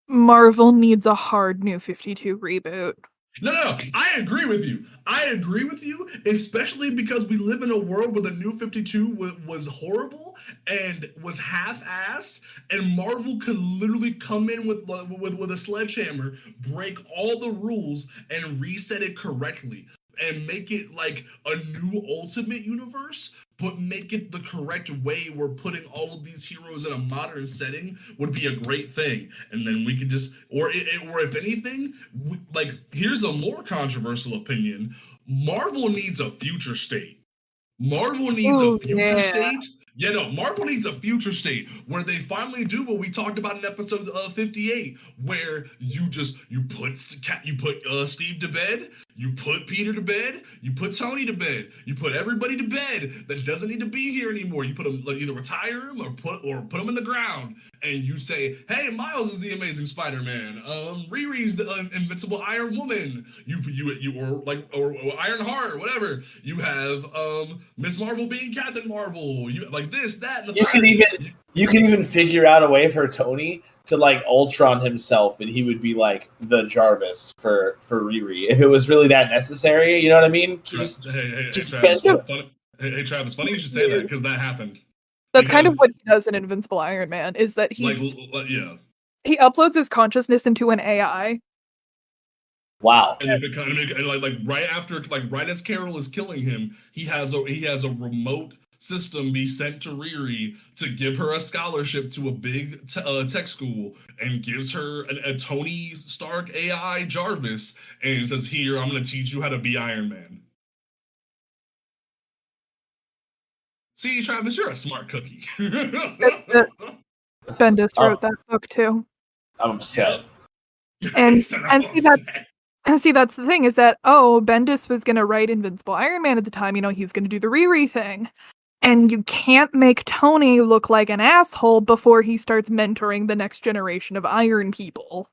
Marvel needs a hard New 52 reboot. No. I agree with you, especially because we live in a world where the New 52 was horrible and was half-assed, and Marvel could literally come in with a sledgehammer, break all the rules, and reset it correctly. and make it like a new Ultimate Universe, but make it the correct way where putting all of these heroes in a modern setting would be a great thing. And then we could just, or if anything, like here's a more controversial opinion: Marvel needs a future state. Marvel needs a Oh future yeah. state. Yeah, no, Marvel needs a future state where they finally do what we talked about in episode 58, where you put Steve to bed, you put Peter to bed, you put Tony to bed, you put everybody to bed that doesn't need to be here anymore. You put them, like, either retire them or put them in the ground, and you say, "Hey, Miles is the Amazing Spider-Man. Riri's the Invincible Iron Woman. Or Iron Heart, whatever. You have Miss Marvel being Captain Marvel. You like this, that, and the third. You can even figure out a way for Tony to like Ultron himself, and he would be like the Jarvis for Riri if it was really that necessary. You know what I mean? Hey, Travis, funny you should say that because that happened. That's kind of what he does in Invincible Iron Man, is that he uploads his consciousness into an AI. Wow. And like right as Carol is killing him, he has a remote system be sent to Riri to give her a scholarship to a big tech school, and gives her a Tony Stark AI Jarvis, and says, "Here, I'm going to teach you how to be Iron Man." See, Travis, you're a smart cookie. Bendis wrote that book too. I'm upset. And see, that's the thing, is that, Bendis was going to write Invincible Iron Man at the time. He's going to do the Riri thing. And you can't make Tony look like an asshole before he starts mentoring the next generation of Iron people.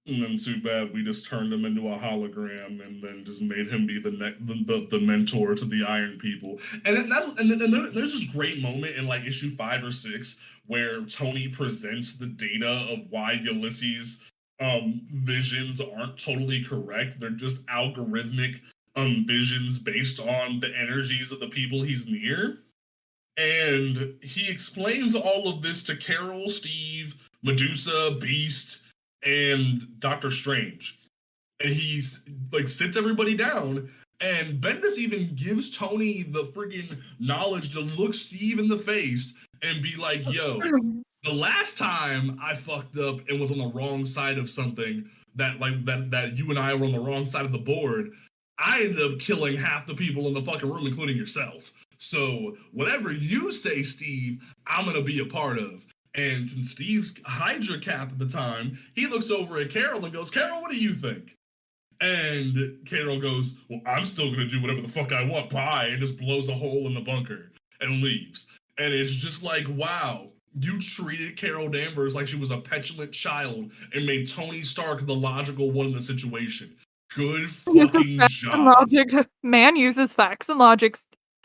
And then too bad we just turned him into a hologram, and then just made him be the mentor to the Iron people. And then there's this great moment in like issue 5 or 6 where Tony presents the data of why Ulysses' visions aren't totally correct. They're just algorithmic visions based on the energies of the people he's near. And he explains all of this to Carol, Steve, Medusa, Beast, and Doctor Strange. And he's like sits everybody down, and Bendis even gives Tony the friggin' knowledge to look Steve in the face and be like, "Yo, the last time I fucked up and was on the wrong side of something, that you and I were on the wrong side of the board, I ended up killing half the people in the fucking room, including yourself. So whatever you say, Steve, I'm gonna be a part of." And since Steve's Hydra Cap at the time, he looks over at Carol and goes, "Carol, what do you think?" And Carol goes, "Well, I'm still going to do whatever the fuck I want. Bye." And just blows a hole in the bunker and leaves. And it's just like, wow, you treated Carol Danvers like she was a petulant child and made Tony Stark the logical one in the situation. Good fucking job. Man uses facts and logic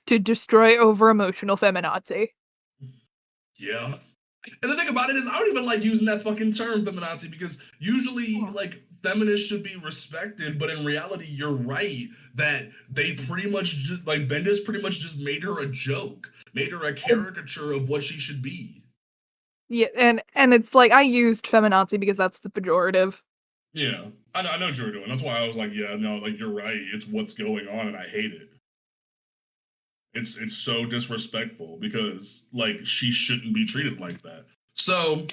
to destroy over-emotional feminazi. Yeah. And the thing about it is, I don't even like using that fucking term, feminazi, because usually, like, feminists should be respected, but in reality, you're right that they pretty much just, like, Bendis pretty much just made her a joke, made her a caricature of what she should be. Yeah, and it's like, I used feminazi because that's the pejorative. Yeah, I know what you were doing. That's why I was like, yeah, no, like, you're right. It's what's going on, and I hate it. It's so disrespectful because, like, she shouldn't be treated like that. So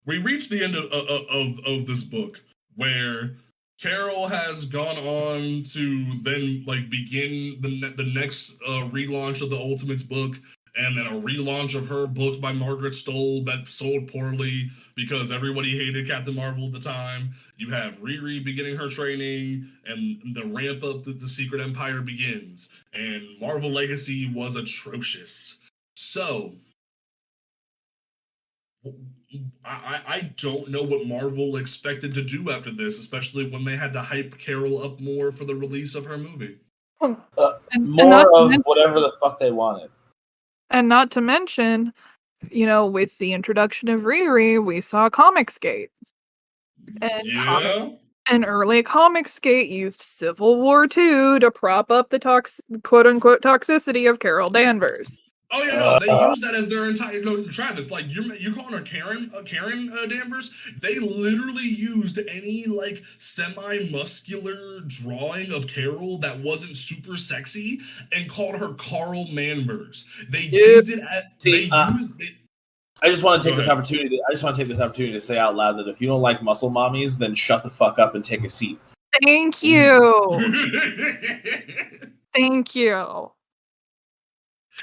we reach the end of this book where Carol has gone on to then like begin the next relaunch of the Ultimates book, and then a relaunch of her book by Margaret Stoll that sold poorly because everybody hated Captain Marvel at the time. You have Riri beginning her training, and the ramp up to the Secret Empire begins. And Marvel Legacy was atrocious. So, I don't know what Marvel expected to do after this, especially when they had to hype Carol up more for the release of her movie. More of whatever the fuck they wanted. And not to mention, with the introduction of Riri, we saw Comicsgate. And early Comicsgate used Civil War II to prop up the quote-unquote toxicity of Carol Danvers. Oh yeah, no, they use that as their entire Travis. Like you're calling her Karen Danvers. They literally used any like semi-muscular drawing of Carol that wasn't super sexy and called her Carl Manvers. They Yep. used it at they See, used it. I just want to Go take this ahead. opportunity. I just want to take this opportunity to say out loud that if you don't like muscle mommies, then shut the fuck up and take a seat. Thank you. Thank you.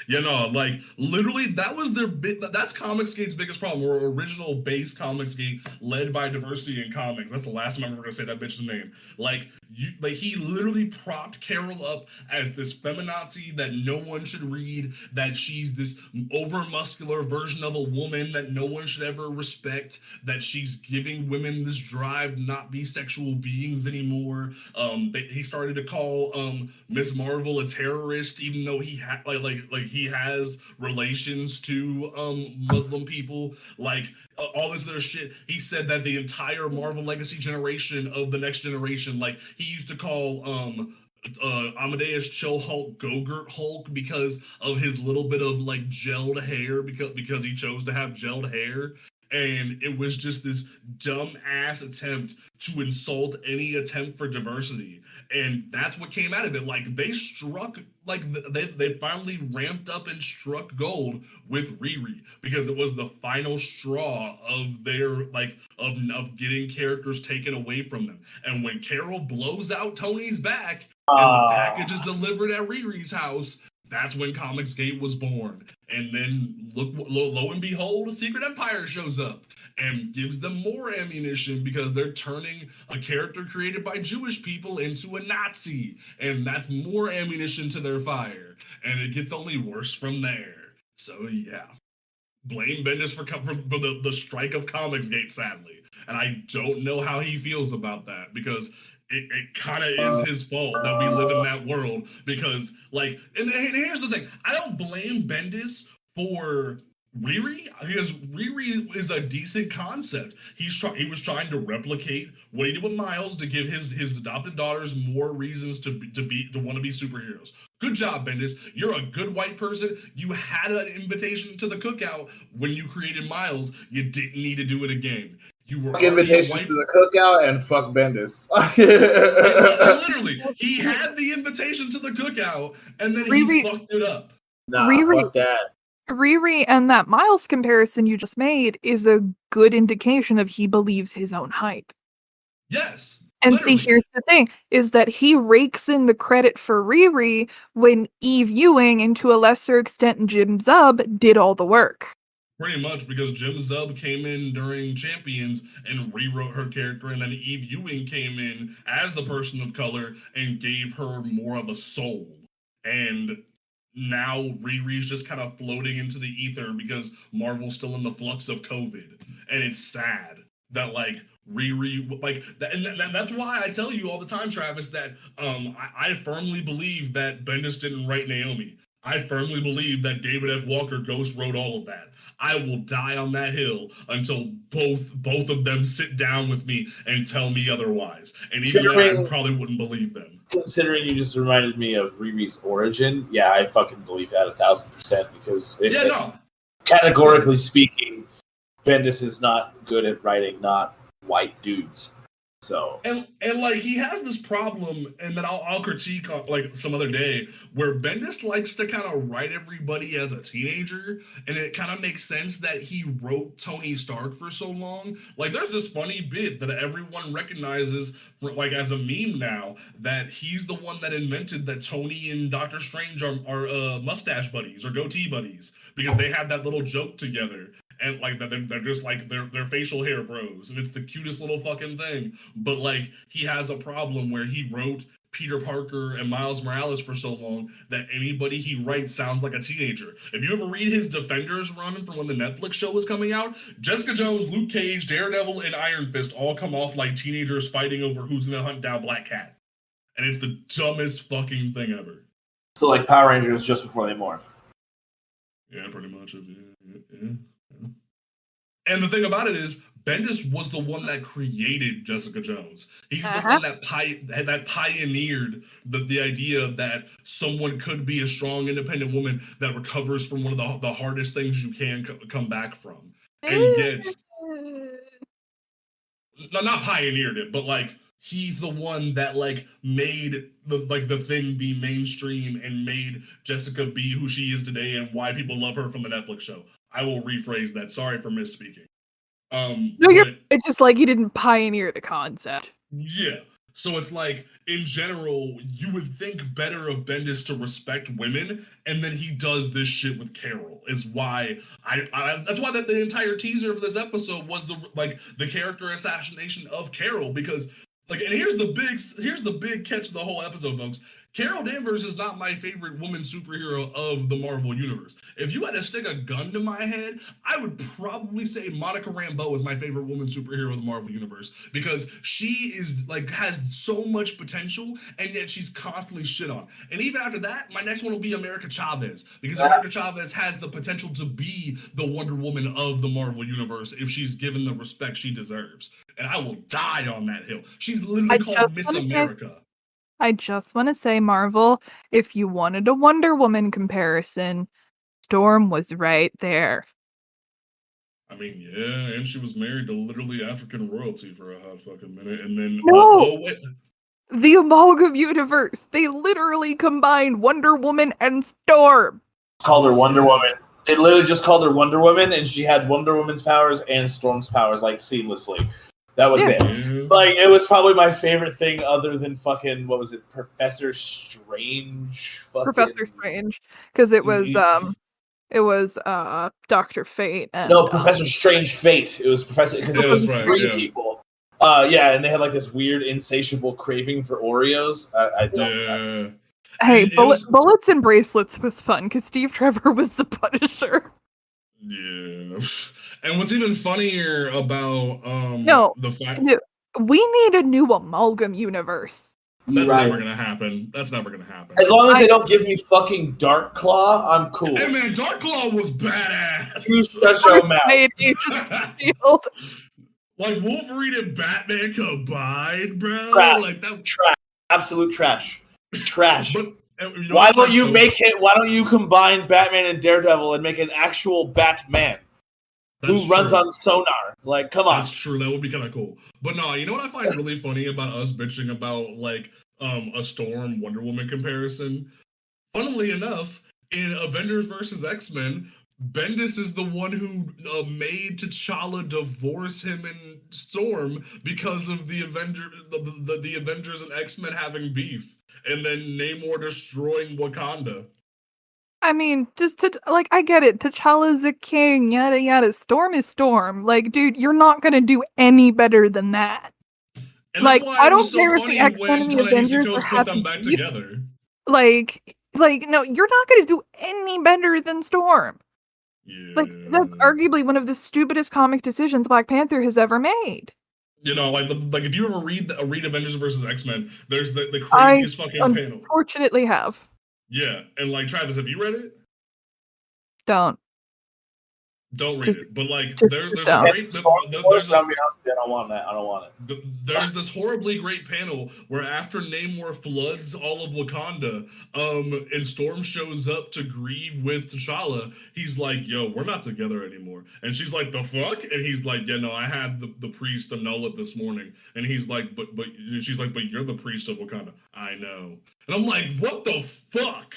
Yeah, no, like literally, that was their big. That's Comicsgate's biggest problem. Or original base Comicsgate, led by diversity in comics. That's the last time I'm ever gonna say that bitch's name. Like he literally propped Carol up as this feminazi that no one should read. That she's this over muscular version of a woman that no one should ever respect. That she's giving women this drive to not be sexual beings anymore. He started to call Miss Marvel a terrorist, even though he had like he has relations to Muslim people, like all this other shit. He said that the entire Marvel Legacy generation of the next generation, like he used to call Amadeus Chill Hulk Gogurt Hulk because of his little bit of like gelled hair because he chose to have gelled hair. And it was just this dumb ass attempt to insult any attempt for diversity, and that's what came out of it. Like they struck, like they finally ramped up and struck gold with Riri because it was the final straw of their of getting characters taken away from them. And when Carol blows out Tony's back and the package is delivered at Riri's house, that's when Comicsgate was born. And then lo and behold, a Secret Empire shows up and gives them more ammunition because they're turning a character created by Jewish people into a Nazi, and that's more ammunition to their fire. And it gets only worse from there. So yeah, blame Bendis for the strike of Comicsgate, sadly. And I don't know how he feels about that because it kind of is his fault that we live in that world because and here's the thing, I don't blame Bendis for Riri because Riri is a decent concept. He was trying to replicate what he did with Miles to give his adopted daughters more reasons to want to be superheroes. Good job, Bendis. You're a good white person. You had an invitation to the cookout when you created Miles. You didn't need to do it again. You were invitations to the cookout and fuck Bendis. Literally, he had the invitation to the cookout and then he fucked it up. Nah, fuck that. Riri and that Miles comparison you just made is a good indication of he believes his own hype. Yes. And see, here's the thing, is that he rakes in the credit for Riri when Eve Ewing, and to a lesser extent Jim Zub, did all the work. Pretty much, because Jim Zub came in during Champions and rewrote her character, and then Eve Ewing came in as the person of color and gave her more of a soul. And now Riri's just kind of floating into the ether because Marvel's still in the flux of COVID. And it's sad that Riri, and that's why I tell you all the time, Travis, that I firmly believe that Bendis didn't write Naomi. I firmly believe that David F. Walker ghost wrote all of that. I will die on that hill until both of them sit down with me and tell me otherwise. And even then, I probably wouldn't believe them. Considering you just reminded me of Riri's origin, yeah, I fucking believe that 1,000% because categorically speaking, Bendis is not good at writing not white dudes. So and he has this problem, and then I'll critique some other day where Bendis likes to kind of write everybody as a teenager, and it kind of makes sense that he wrote Tony Stark for so long. Like there's this funny bit that everyone recognizes as a meme now that he's the one that invented that Tony and Doctor Strange are mustache buddies or goatee buddies because they have that little joke together. And they're just their facial hair bros, and it's the cutest little fucking thing. But he has a problem where he wrote Peter Parker and Miles Morales for so long that anybody he writes sounds like a teenager. If you ever read his Defenders run from when the Netflix show was coming out, Jessica Jones, Luke Cage, Daredevil, and Iron Fist all come off like teenagers fighting over who's gonna hunt down Black Cat, and it's the dumbest fucking thing ever. So like Power Rangers just before they morph. Yeah, pretty much. Yeah. And the thing about it is, Bendis was the one that created Jessica Jones. He's the Uh-huh. one that pioneered the idea that someone could be a strong, independent woman that recovers from one of the hardest things you can come back from. And yet, no, not pioneered it, but like he's the one that like made the thing be mainstream and made Jessica be who she is today and why people love her from the Netflix show. I will rephrase that. Sorry for misspeaking. No, But it's just like he didn't pioneer the concept. yeah. So it's like, in general, you would think better of Bendis to respect women, and then he does this shit with Carol. Is why that's why the entire teaser of this episode was the character assassination of Carol, because and here's the big catch of the whole episode, folks. Carol Danvers is not my favorite woman superhero of the Marvel universe. If you had to stick a gun to my head, I would probably say Monica Rambeau is my favorite woman superhero of the Marvel universe, because she is has so much potential, and yet she's constantly shit on. And even after that, my next one will be America Chavez, because America Chavez has the potential to be the Wonder Woman of the Marvel universe if she's given the respect she deserves. And I will die on that hill. She's literally called Miss America. I just want to say, Marvel, if you wanted a Wonder Woman comparison, Storm was right there. I mean, yeah, and she was married to literally African royalty for a hot fucking minute, and then no, the Amalgam Universe. They literally combined Wonder Woman and Storm. Called her Wonder Woman. They literally just called her Wonder Woman, and she had Wonder Woman's powers and Storm's powers seamlessly. That was it. It was probably my favorite thing, other than fucking what was it, Professor Strange? Professor Strange, because it was Dr. Fate. And, no, Professor Strange Fate. It was Professor, because it was three people. And they had this weird insatiable craving for Oreos. I don't know. Hey, Bullets and Bracelets was fun because Steve Trevor was the Punisher. Yeah. And what's even funnier about the fact we need a new Amalgam universe. That's never gonna happen. That's never gonna happen. As long as they don't give me fucking Dark Claw, I'm cool. Hey man, Dark Claw was badass. You shut your mouth. Wolverine and Batman combined, bro. Trash. Absolute trash. Trash. Why don't you combine Batman and Daredevil and make an actual Batman who runs on sonar? Come on. That's true. That would be kind of cool. But no, you know what I find really funny about us bitching about a Storm Wonder Woman comparison? Funnily enough, in Avengers vs. X-Men, Bendis is the one who made T'Challa divorce him and Storm because of the Avengers and X-Men having beef, and then Namor destroying Wakanda. I mean, I get it. T'Challa's a king, yada yada. Storm is Storm. Dude, you're not gonna do any better than that. And that's why I don't care if the X-Men and the Avengers are put them back together. No, you're not gonna do any better than Storm. Yeah. That's arguably one of the stupidest comic decisions Black Panther has ever made. You know, if you ever read Avengers vs. X-Men, there's the craziest fucking panel. Unfortunately have. Yeah, and Travis, have you read it? Don't read it. But there's a great. I don't want that. I don't want it. There's this horribly great panel where after Namor floods all of Wakanda, and Storm shows up to grieve with T'Challa. He's like, "Yo, we're not together anymore." And she's like, "The fuck?" And he's like, "Yeah, no, I had the priest annul it this morning." And he's like, "But," she's like, "But you're the priest of Wakanda." I know. And I'm like, "What the fuck?"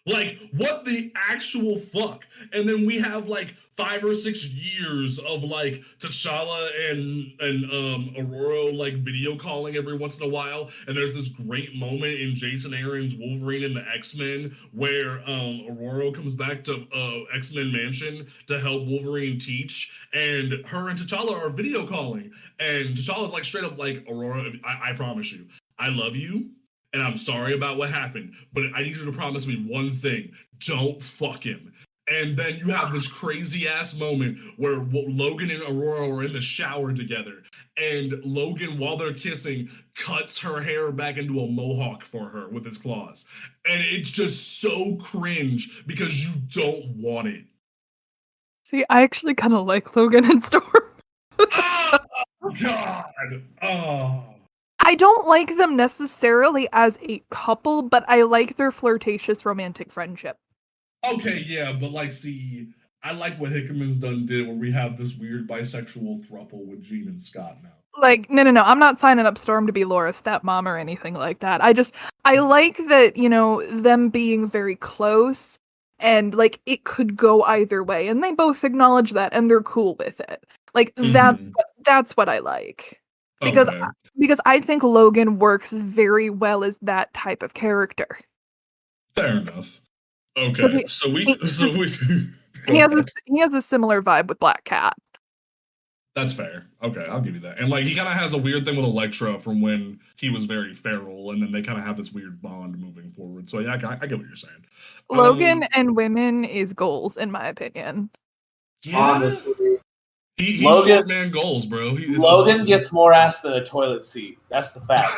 What the actual fuck? And then we have 5 or 6 years of T'Challa and Aurora video calling every once in a while, and there's this great moment in Jason Aaron's Wolverine and the X-Men where Aurora comes back to X-Men Mansion to help Wolverine teach, and her and T'Challa are video calling, and T'Challa's straight up Aurora, I promise you, I love you. And I'm sorry about what happened, but I need you to promise me one thing. Don't fuck him. And then you have this crazy ass moment where Logan and Aurora are in the shower together. And Logan, while they're kissing, cuts her hair back into a mohawk for her with his claws. And it's just so cringe because you don't want it. See, I actually kind of like Logan and Storm. Ah! God. Oh. I don't like them necessarily as a couple, but I like their flirtatious romantic friendship. Okay, yeah, but like, see, I like what Hickman's done did, where we have this weird bisexual throuple with Gene and Scott now. Like, no. I'm not signing up Storm to be Laura's stepmom or anything like that. I like that, them being very close and like it could go either way. And they both acknowledge that and they're cool with it. Like that's what I like. Because Okay, because I think Logan works very well as that type of character. fair enough. But Okay, so we he, go ahead. he has a similar vibe with Black Cat. That's fair. Okay, I'll give you that. And like, he kind of has a weird thing with Elektra from when he was very feral, and then they kind of have this weird bond moving forward. So yeah, I get what you're saying. Logan and women is goals, in my opinion. Yeah, Honestly, he's Logan- short man goals, bro. Logan awesome. gets more ass than a toilet seat. That's the fact.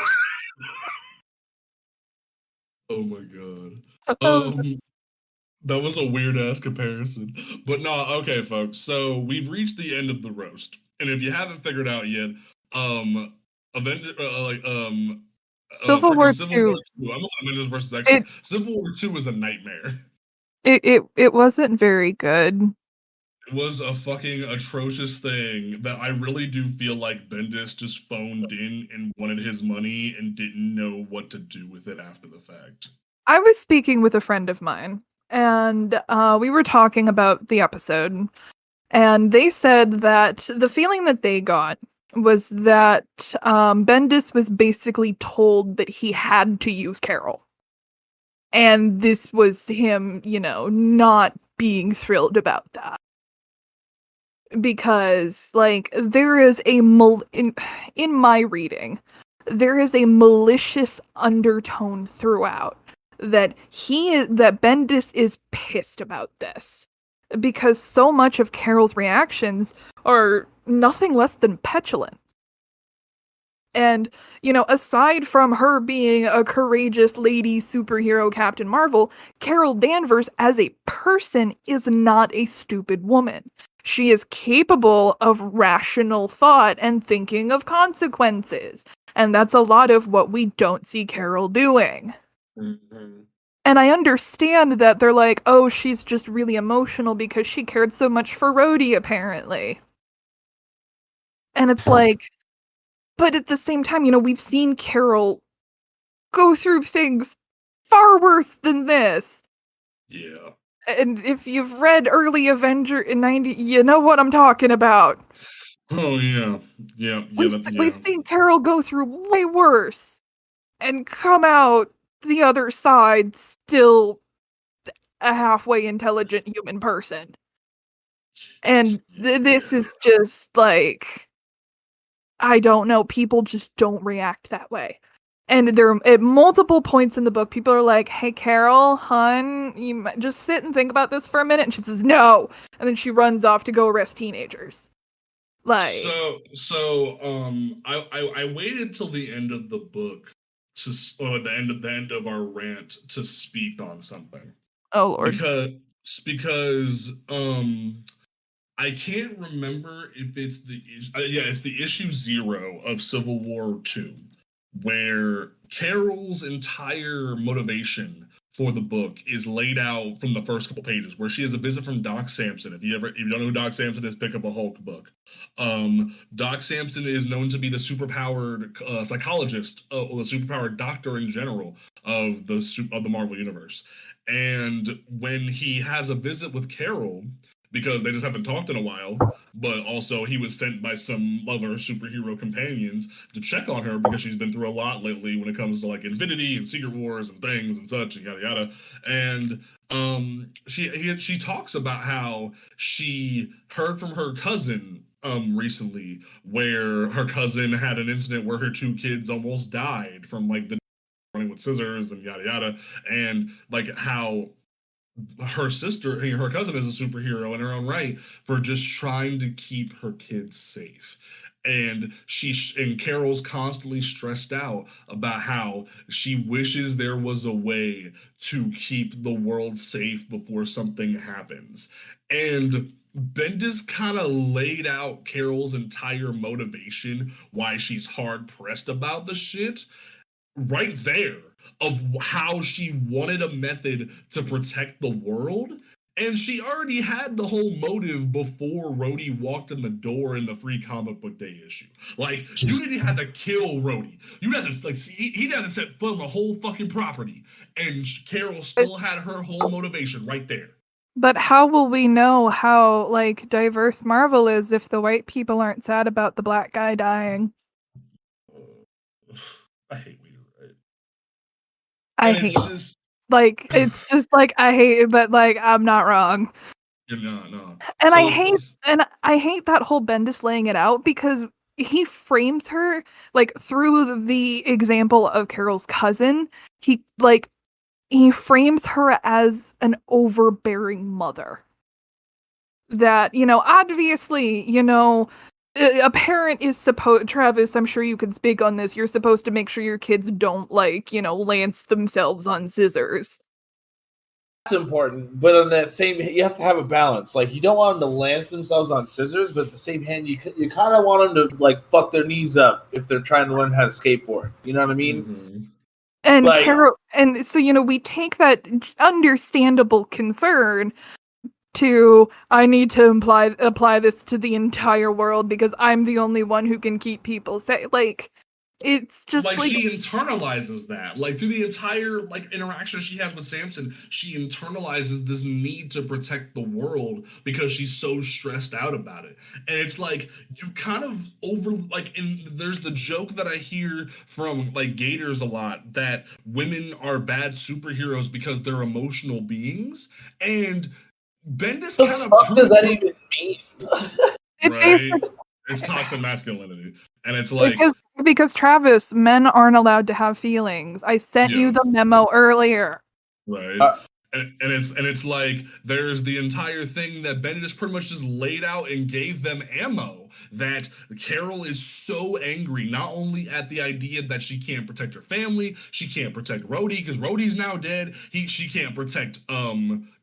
Oh my god. That was a weird ass comparison. But no, okay, folks. So we've reached the end of the roast. And if you haven't figured out yet, Avenger Civil War Civil 2. War 2. I almost said Avengers versus X-Men. Civil War 2 was a nightmare. It wasn't very good. It was a fucking atrocious thing that I really do feel like Bendis just phoned in and wanted his money and didn't know what to do with it after the fact. I was speaking with a friend of mine, and we were talking about the episode, and they said that the feeling that they got was that Bendis was basically told that he had to use Carol. And this was him, not being thrilled about that. Because, like, there is in my reading, there is a malicious undertone throughout that Bendis is pissed about this. Because so much of Carol's reactions are nothing less than petulant. And, aside from her being a courageous lady superhero Captain Marvel, Carol Danvers as a person is not a stupid woman. She is capable of rational thought and thinking of consequences. And that's a lot of what we don't see Carol doing. Mm-hmm. And I understand that they're like, oh, she's just really emotional because she cared so much for Rhodey, apparently. And it's like, but at the same time, we've seen Carol go through things far worse than this. Yeah. And if you've read early Avenger in 90, you know what I'm talking about. Oh, yeah. Yeah. We've seen Carol go through way worse and come out the other side still a halfway intelligent human person. And this is just like, I don't know, people just don't react that way. And there at multiple points in the book, people are like, hey, Carol, hun, you might just sit and think about this for a minute. And she says, no. And then she runs off to go arrest teenagers. Like, I waited till the end of the book or the end of our rant to speak on something. oh Lord. Because I can't remember if it's it's the issue 0 of Civil War 2, where Carol's entire motivation for the book is laid out from the first couple pages, where she has a visit from Doc Samson. If you don't know who Doc Samson is, pick up a Hulk book. Doc Samson is known to be the superpowered psychologist, or the superpowered doctor in general of the Marvel universe. And when he has a visit with Carol, because they just haven't talked in a while, but also he was sent by some of her superhero companions to check on her because she's been through a lot lately when it comes to like Infinity and Secret Wars and things and such and yada yada. And she talks about how she heard from her cousin recently, where her cousin had an incident where her 2 kids almost died from like the running with scissors and yada yada, and like how her cousin is a superhero in her own right for just trying to keep her kids safe. and Carol's constantly stressed out about how she wishes there was a way to keep the world safe before something happens. And Bendis kind of laid out Carol's entire motivation why she's hard pressed about the shit right there, of how she wanted a method to protect the world. And she already had the whole motive before Rhodey walked in the door in the Free Comic Book Day issue. Like, you didn't have to kill Rhodey. You had to, like, he had to set foot on the whole fucking property. And Carol still had her whole motivation right there. But how will we know how, like, diverse Marvel is if the white people aren't sad about the black guy dying? I hate when you're right. I hate it. Like, it's just like, I hate it, but like, I'm not wrong. No. And so, I hate that whole Bendis laying it out, because he frames her, like, through the example of Carol's cousin. He frames her as an overbearing mother. That, obviously, a parent is supposed, Travis, I'm sure you can speak on this, you're supposed to make sure your kids don't, lance themselves on scissors. That's important, but on that same, you have to have a balance. Like, you don't want them to lance themselves on scissors, but at the same hand, you kind of want them to, like, fuck their knees up if they're trying to learn how to skateboard. You know what I mean? Mm-hmm. And Carol, and so, we take that understandable concern to, I need to apply this to the entire world because I'm the only one who can keep people safe. Like, it's just like she internalizes that, like, through the entire, like, interaction she has with Samson, she internalizes this need to protect the world because she's so stressed out about it. And it's like, you kind of there's the joke that I hear from, like, Gators a lot, that women are bad superheroes because they're emotional beings. And Bendis kind of, what does that even mean? Right? It's toxic masculinity. And it's like, because Travis, men aren't allowed to have feelings. I sent you the memo earlier. Right. And it's like, there's the entire thing that Bendis pretty much just laid out and gave them ammo, that Carol is so angry, not only at the idea that she can't protect her family, she can't protect Rhodey because Rhodey's now dead. She can't protect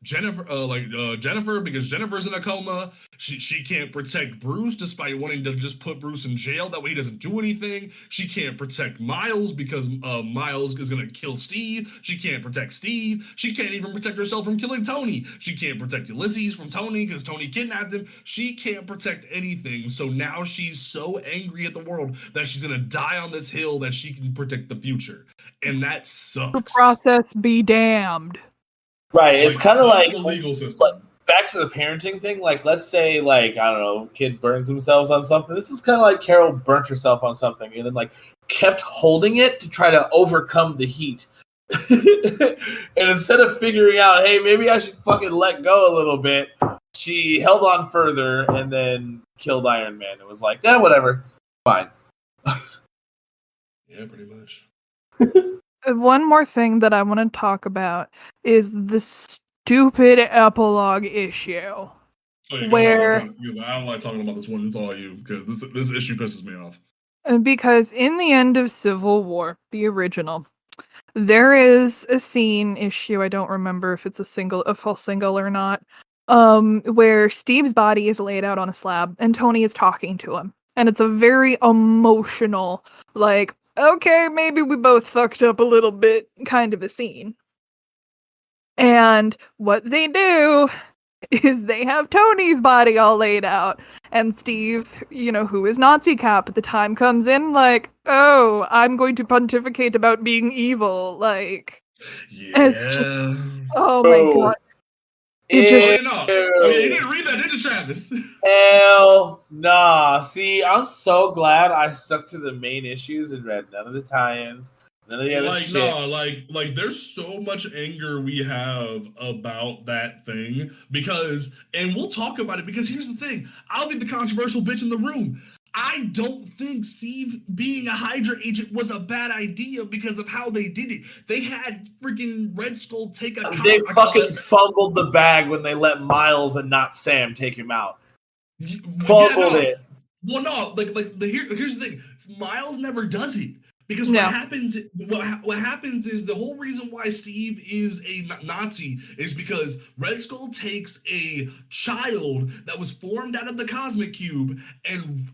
Jennifer because Jennifer's in a coma. She can't protect Bruce despite wanting to just put Bruce in jail, that way he doesn't do anything. She can't protect Miles because Miles is gonna kill Steve. She can't protect Steve. She can't even protect herself from killing Tony. She can't protect Ulysses from Tony because Tony kidnapped him. She can't protect anything. So now she's so angry at the world that she's gonna die on this hill that she can predict the future. And that sucks. The process be damned. Right, it's kind of like the legal system. Back to the parenting thing. Like, let's say, like, I don't know, kid burns themselves on something. This is kind of like Carol burnt herself on something and then, like, kept holding it to try to overcome the heat. And instead of figuring out, hey, maybe I should fucking let go a little bit, she held on further and then killed Iron Man. It was like, yeah, whatever, fine. Yeah, pretty much. One more thing that I want to talk about is the stupid epilogue issue. Oh, yeah, where I don't like talking about this one. It's all you, because this issue pisses me off. Because in the end of Civil War, the original, there is a scene issue. I don't remember if it's a full single or not. Where Steve's body is laid out on a slab and Tony is talking to him, and it's a very emotional, like, okay, maybe we both fucked up a little bit kind of a scene. And what they do is they have Tony's body all laid out, and Steve, who is Nazi Cap at the time, comes in like, oh, I'm going to pontificate about being evil, like, it's just, oh my god. You didn't read that, did you, Travis? Hell nah. See, I'm so glad I stuck to the main issues and read none of the tie-ins, none of the other shit. No, like there's so much anger we have about that thing because, and we'll talk about it because here's the thing, I'll be the controversial bitch in the room. I don't think Steve being a Hydra agent was a bad idea because of how they did it. They had freaking Red Skull take a... They fucking fumbled the bag when they let Miles and not Sam take him out. Fumbled it. Well, no, here's the thing. Miles never does it because No. what happens is the whole reason why Steve is a Nazi is because Red Skull takes a child that was formed out of the Cosmic Cube and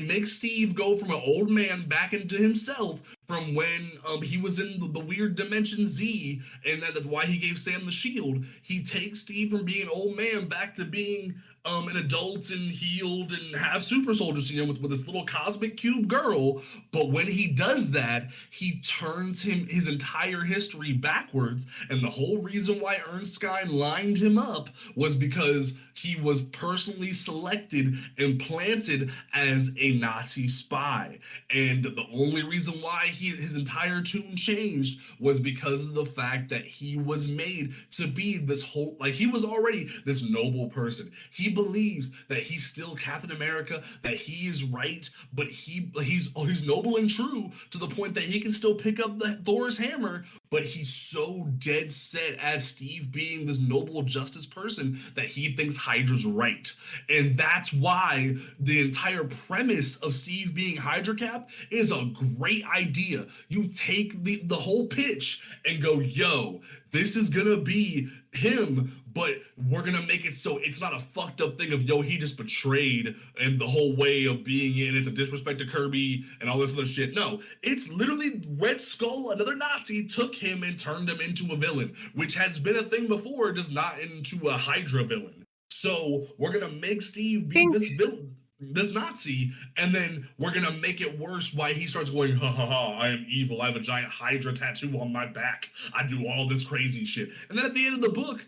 makes Steve go from an old man back into himself from when he was in the weird dimension Z, and that's why he gave Sam the shield. He takes Steve from being an old man back to being an adult and healed and have super soldiers with this little cosmic cube girl. But when he does that, he turns his entire history backwards. And the whole reason why Ernstine lined him up was because he was personally selected and planted as a Nazi spy. And the only reason why his entire tune changed was because of the fact that he was made to be this whole, like, he was already this noble person. He believes that he's still Captain America, that he is right, but he's noble and true to the point that he can still pick up the Thor's hammer, but he's so dead set as Steve being this noble justice person that he thinks Hydra's right. And that's why the entire premise of Steve being Hydra Cap is a great idea. You take the whole pitch and go, yo, this is gonna be him, but we're gonna make it so it's not a fucked up thing of, yo, he just betrayed and the whole way of being in it's a disrespect to Kirby and all this other shit. No, it's literally Red Skull, another Nazi, took him and turned him into a villain, which has been a thing before, just not into a Hydra villain. So we're gonna make Steve be this villain, this Nazi, and then we're gonna make it worse why he starts going, ha ha ha, I am evil, I have a giant Hydra tattoo on my back, I do all this crazy shit. And then at the end of the book,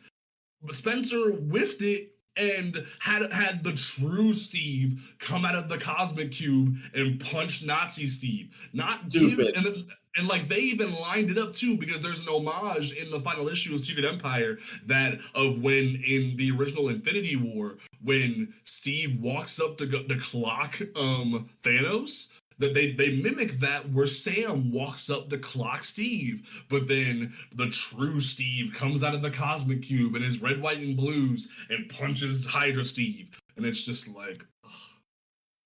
Spencer whiffed it and had the true Steve come out of the Cosmic Cube and punch Nazi Steve. Not Stupid. And like they even lined it up too, because there's an homage in the final issue of Secret Empire that of when in the original Infinity War, when Steve walks up to clock Thanos, that they mimic that where Sam walks up to clock Steve, but then the true Steve comes out of the Cosmic Cube in his red, white, and blues and punches Hydra Steve, and it's just like, ugh.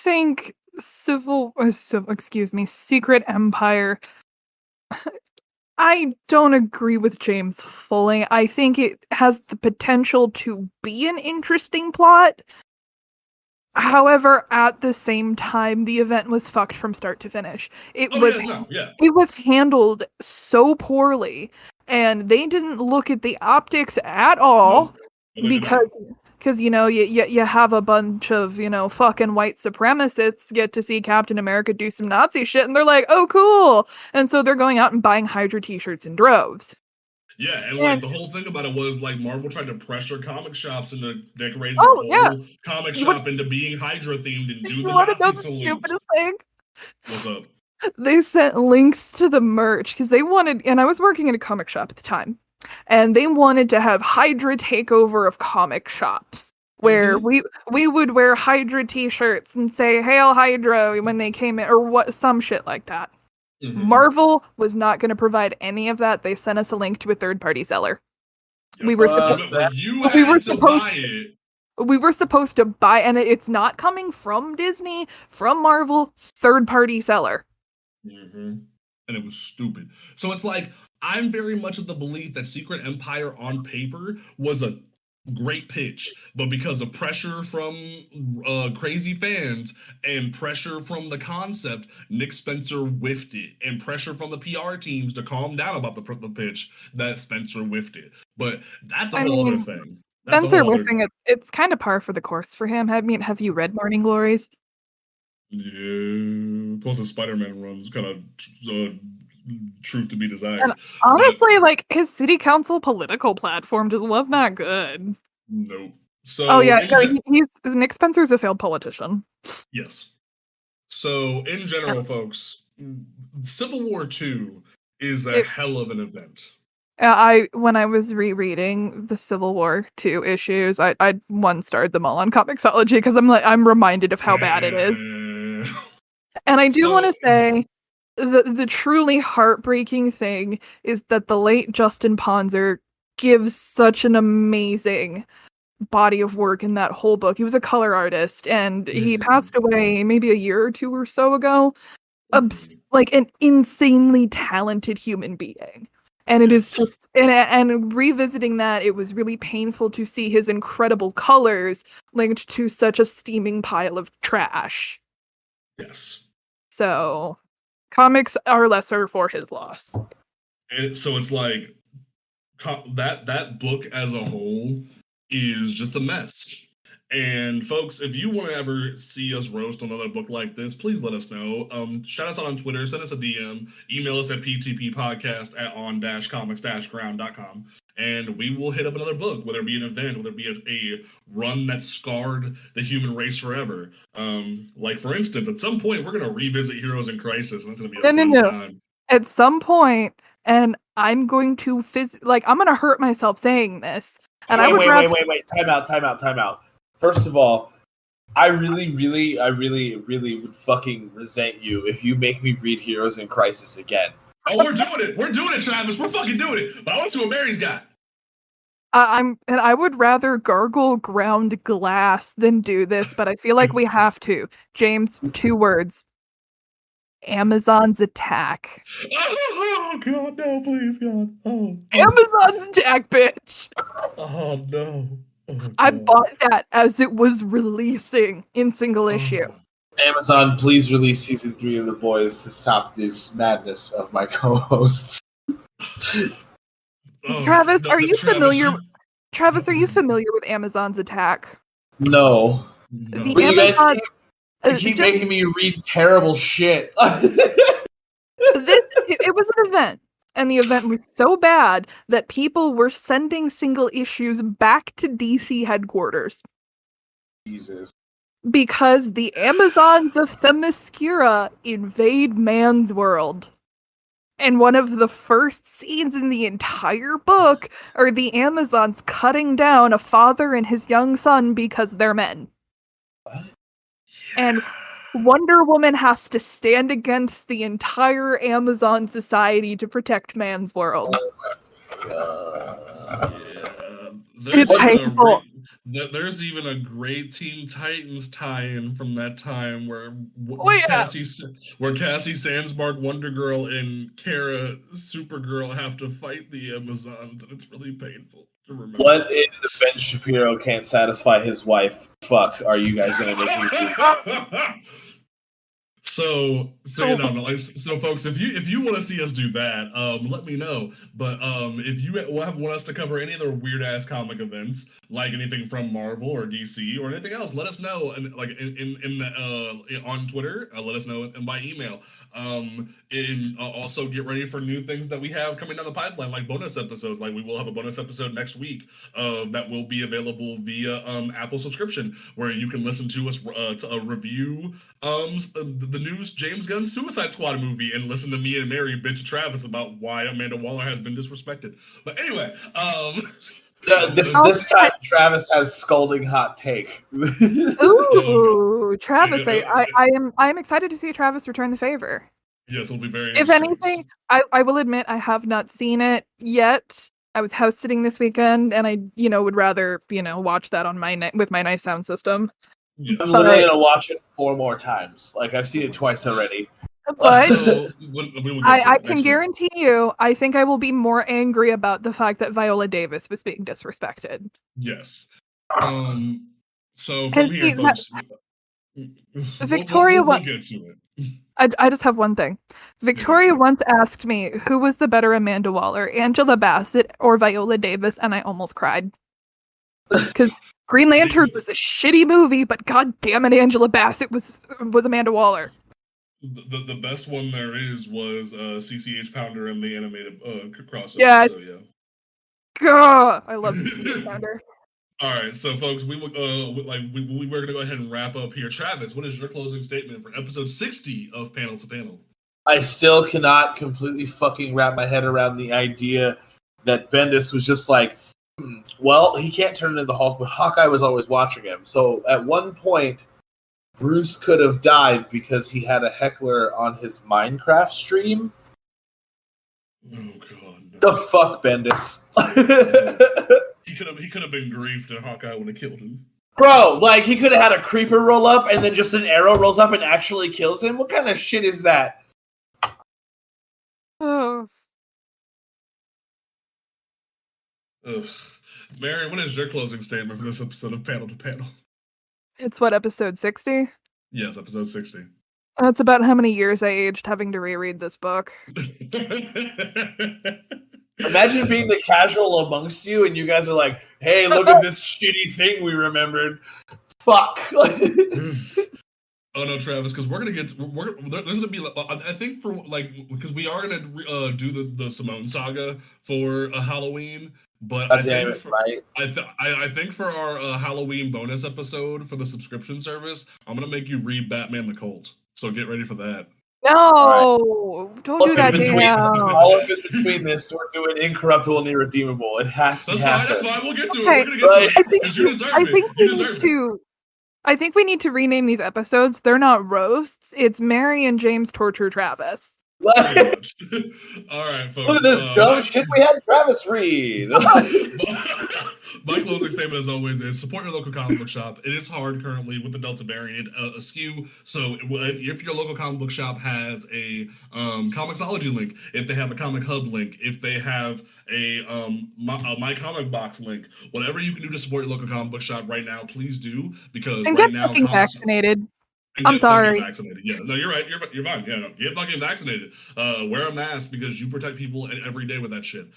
Think Secret Empire. I don't agree with James fully. I think it has the potential to be an interesting plot. However, at the same time, the event was fucked from start to finish. It was handled so poorly, and they didn't look at the optics at all. No, because you have a bunch of fucking white supremacists get to see Captain America do some Nazi shit, and they're like, oh cool, and so they're going out and buying Hydra t-shirts in droves. Yeah, and like the whole thing about it was like Marvel tried to pressure comic shops into decorating the whole comic shop into being Hydra themed and do the Nazi salute. Thing? What's up? They sent links to the merch because they wanted, and I was working in a comic shop at the time, and they wanted to have Hydra takeover of comic shops, where we would wear Hydra t-shirts and say "Hail Hydra" when they came in, or some shit like that. Mm-hmm. Marvel was not going to provide any of that. They sent us a link to a third-party seller. Yep. We were supposed to buy, and it's not coming from Disney, from Marvel, third-party seller. Mm-hmm. And it was stupid. So it's like, I'm very much of the belief that Secret Empire on paper was a great pitch, but because of pressure from crazy fans and pressure from the concept, Nick Spencer whiffed it, and pressure from the PR teams to calm down about the pitch, that Spencer whiffed it. But that's a whole other thing. Spencer whiffing it, it's kind of par for the course for him. I mean, have you read Morning Glories? Yeah, plus the Spider-Man runs kind of truth to be desired. And honestly, like, his city council political platform just was not good. Nope. So Nick Spencer's a failed politician. Yes. So in general, folks, Civil War 2 is a hell of an event. When I was rereading the Civil War 2 issues, I one-starred them all on Comixology because I'm reminded of how bad it is. And I do want to say the truly heartbreaking thing is that the late Justin Ponzer gives such an amazing body of work in that whole book. He was a color artist, and he passed away maybe a year or two or so ago. Like an insanely talented human being. And it is just, and revisiting that, it was really painful to see his incredible colors linked to such a steaming pile of trash. Yes. So, comics are lesser for his loss. And so it's like that book as a whole is just a mess. And folks, if you want to ever see us roast another book like this, please let us know. Shout us out on Twitter, send us a DM, email us at ptppodcast@on-comics-ground.com, and we will hit up another book, whether it be an event, whether it be a run that scarred the human race forever. Like, for instance, at some point, we're going to revisit Heroes in Crisis, and that's going to be a fun time. At some point, and I'm going to I'm going to hurt myself saying this. And wait. Time out. First of all, I really would fucking resent you if you make me read Heroes in Crisis again. Oh, we're doing it. We're doing it, Travis. We're fucking doing it. But I want to see what Mary's got. I would rather gargle ground glass than do this, but I feel like we have to. James, 2 words. Amazon's attack. Oh God, no, please, God. Oh. Amazon's attack, bitch. Oh no. Oh, I bought that as it was releasing in single issue. Amazon, please release season 3 of The Boys to stop this madness of my co-hosts. Travis, are you familiar? Travis, are you familiar with Amazon's attack? No. No. But you guys keep making me read terrible shit. It was an event. And the event was so bad that people were sending single issues back to DC headquarters. Jesus. Because the Amazons of Themyscira invade man's world. And one of the first scenes in the entire book are the Amazons cutting down a father and his young son because they're men. What? And Wonder Woman has to stand against the entire Amazon society to protect man's world. It's painful. There's even a great Teen Titans tie-in from that time where Cassie Sandsmark, Wonder Girl, and Kara Supergirl have to fight the Amazons, and it's really painful to remember. What in the Ben Shapiro can't satisfy his wife? Fuck, are you guys gonna make me do? So folks, if you want to see us do that, let me know. But if you want us to cover any other weird ass comic events, like anything from Marvel or DC or anything else, let us know. And like on Twitter, let us know, and by email. And also get ready for new things that we have coming down the pipeline, like bonus episodes. Like we will have a bonus episode next week that will be available via Apple subscription, where you can listen to us to review the new James Gunn Suicide Squad movie and listen to me and Mary bitch Travis about why Amanda Waller has been disrespected. But anyway, this time Travis has scolding hot take. Ooh, Travis! I am excited to see Travis return the favor. Yes, it'll be very. If anything, I will admit I have not seen it yet. I was house sitting this weekend, and I would rather watch that on with my nice sound system. Yeah. I'm literally gonna watch it 4 more times. Like I've seen it twice already. But I can week. guarantee you, I think I will be more angry about the fact that Viola Davis was being disrespected. Yes. So from here, folks, Victoria, we'll get to it. I just have one thing. Victoria once asked me who was the better Amanda Waller, Angela Bassett or Viola Davis, and I almost cried. Because Green Lantern was a shitty movie, but god damn it, Angela Bassett was Amanda Waller. The best one there was CCH Pounder and the animated crossover. Yes. So, yeah. God, I love CCH Pounder. All right, so folks, we're gonna go ahead and wrap up here. Travis, what is your closing statement for episode 60 of Panel to Panel? I still cannot completely fucking wrap my head around the idea that Bendis was just like, well, he can't turn into the Hulk, but Hawkeye was always watching him. So at one point, Bruce could have died because he had a heckler on his Minecraft stream. Oh god. No. The fuck, Bendis. He could have been griefed, and Hawkeye would have killed him. Bro, like he could have had a creeper roll up, and then just an arrow rolls up and actually kills him. What kind of shit is that? Oh. Ugh. Mary, what is your closing statement for this episode of Panel to Panel? It's what, episode 60? Yes, episode 60. That's about how many years I aged having to reread this book. Imagine being the casual amongst you, and you guys are like, "Hey, look at this shitty thing we remembered." Fuck. Oh no, Travis, because there's gonna be, I think, for like, because we are gonna do the Simone saga for a Halloween, but I think for our Halloween bonus episode for the subscription service, I'm gonna make you read Batman the Cult. So get ready for that. No, don't do that, Dan. All of it between this, we're doing incorruptible and irredeemable. It has to happen. That's fine. We'll get to it. Okay. We're gonna get to it. I think we need to rename these episodes. They're not roasts. It's Mary and James torture Travis. All right, folks. Look at this dumb shit we had Travis read. My closing statement, as always, is support your local comic book shop. It is hard currently with the Delta variant askew. So if your local comic book shop has a Comixology link, if they have a Comic Hub link, if they have a My Comic Box link, whatever you can do to support your local comic book shop right now, please do. Because and right get now, fucking vaccinated. I'm sorry. Vaccinated. Yeah, no, you're right. You're fine. Yeah, no, get fucking vaccinated. Wear a mask because you protect people every day with that shit.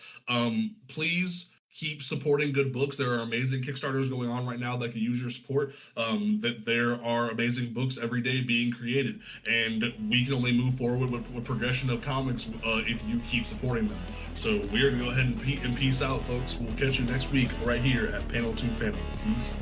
Please keep supporting good books. There are amazing Kickstarters going on right now that can use your support. That there are amazing books every day being created, and we can only move forward with progression of comics if you keep supporting them. So we're gonna go ahead and peace out, folks. We'll catch you next week right here at Panel to Panel. Peace.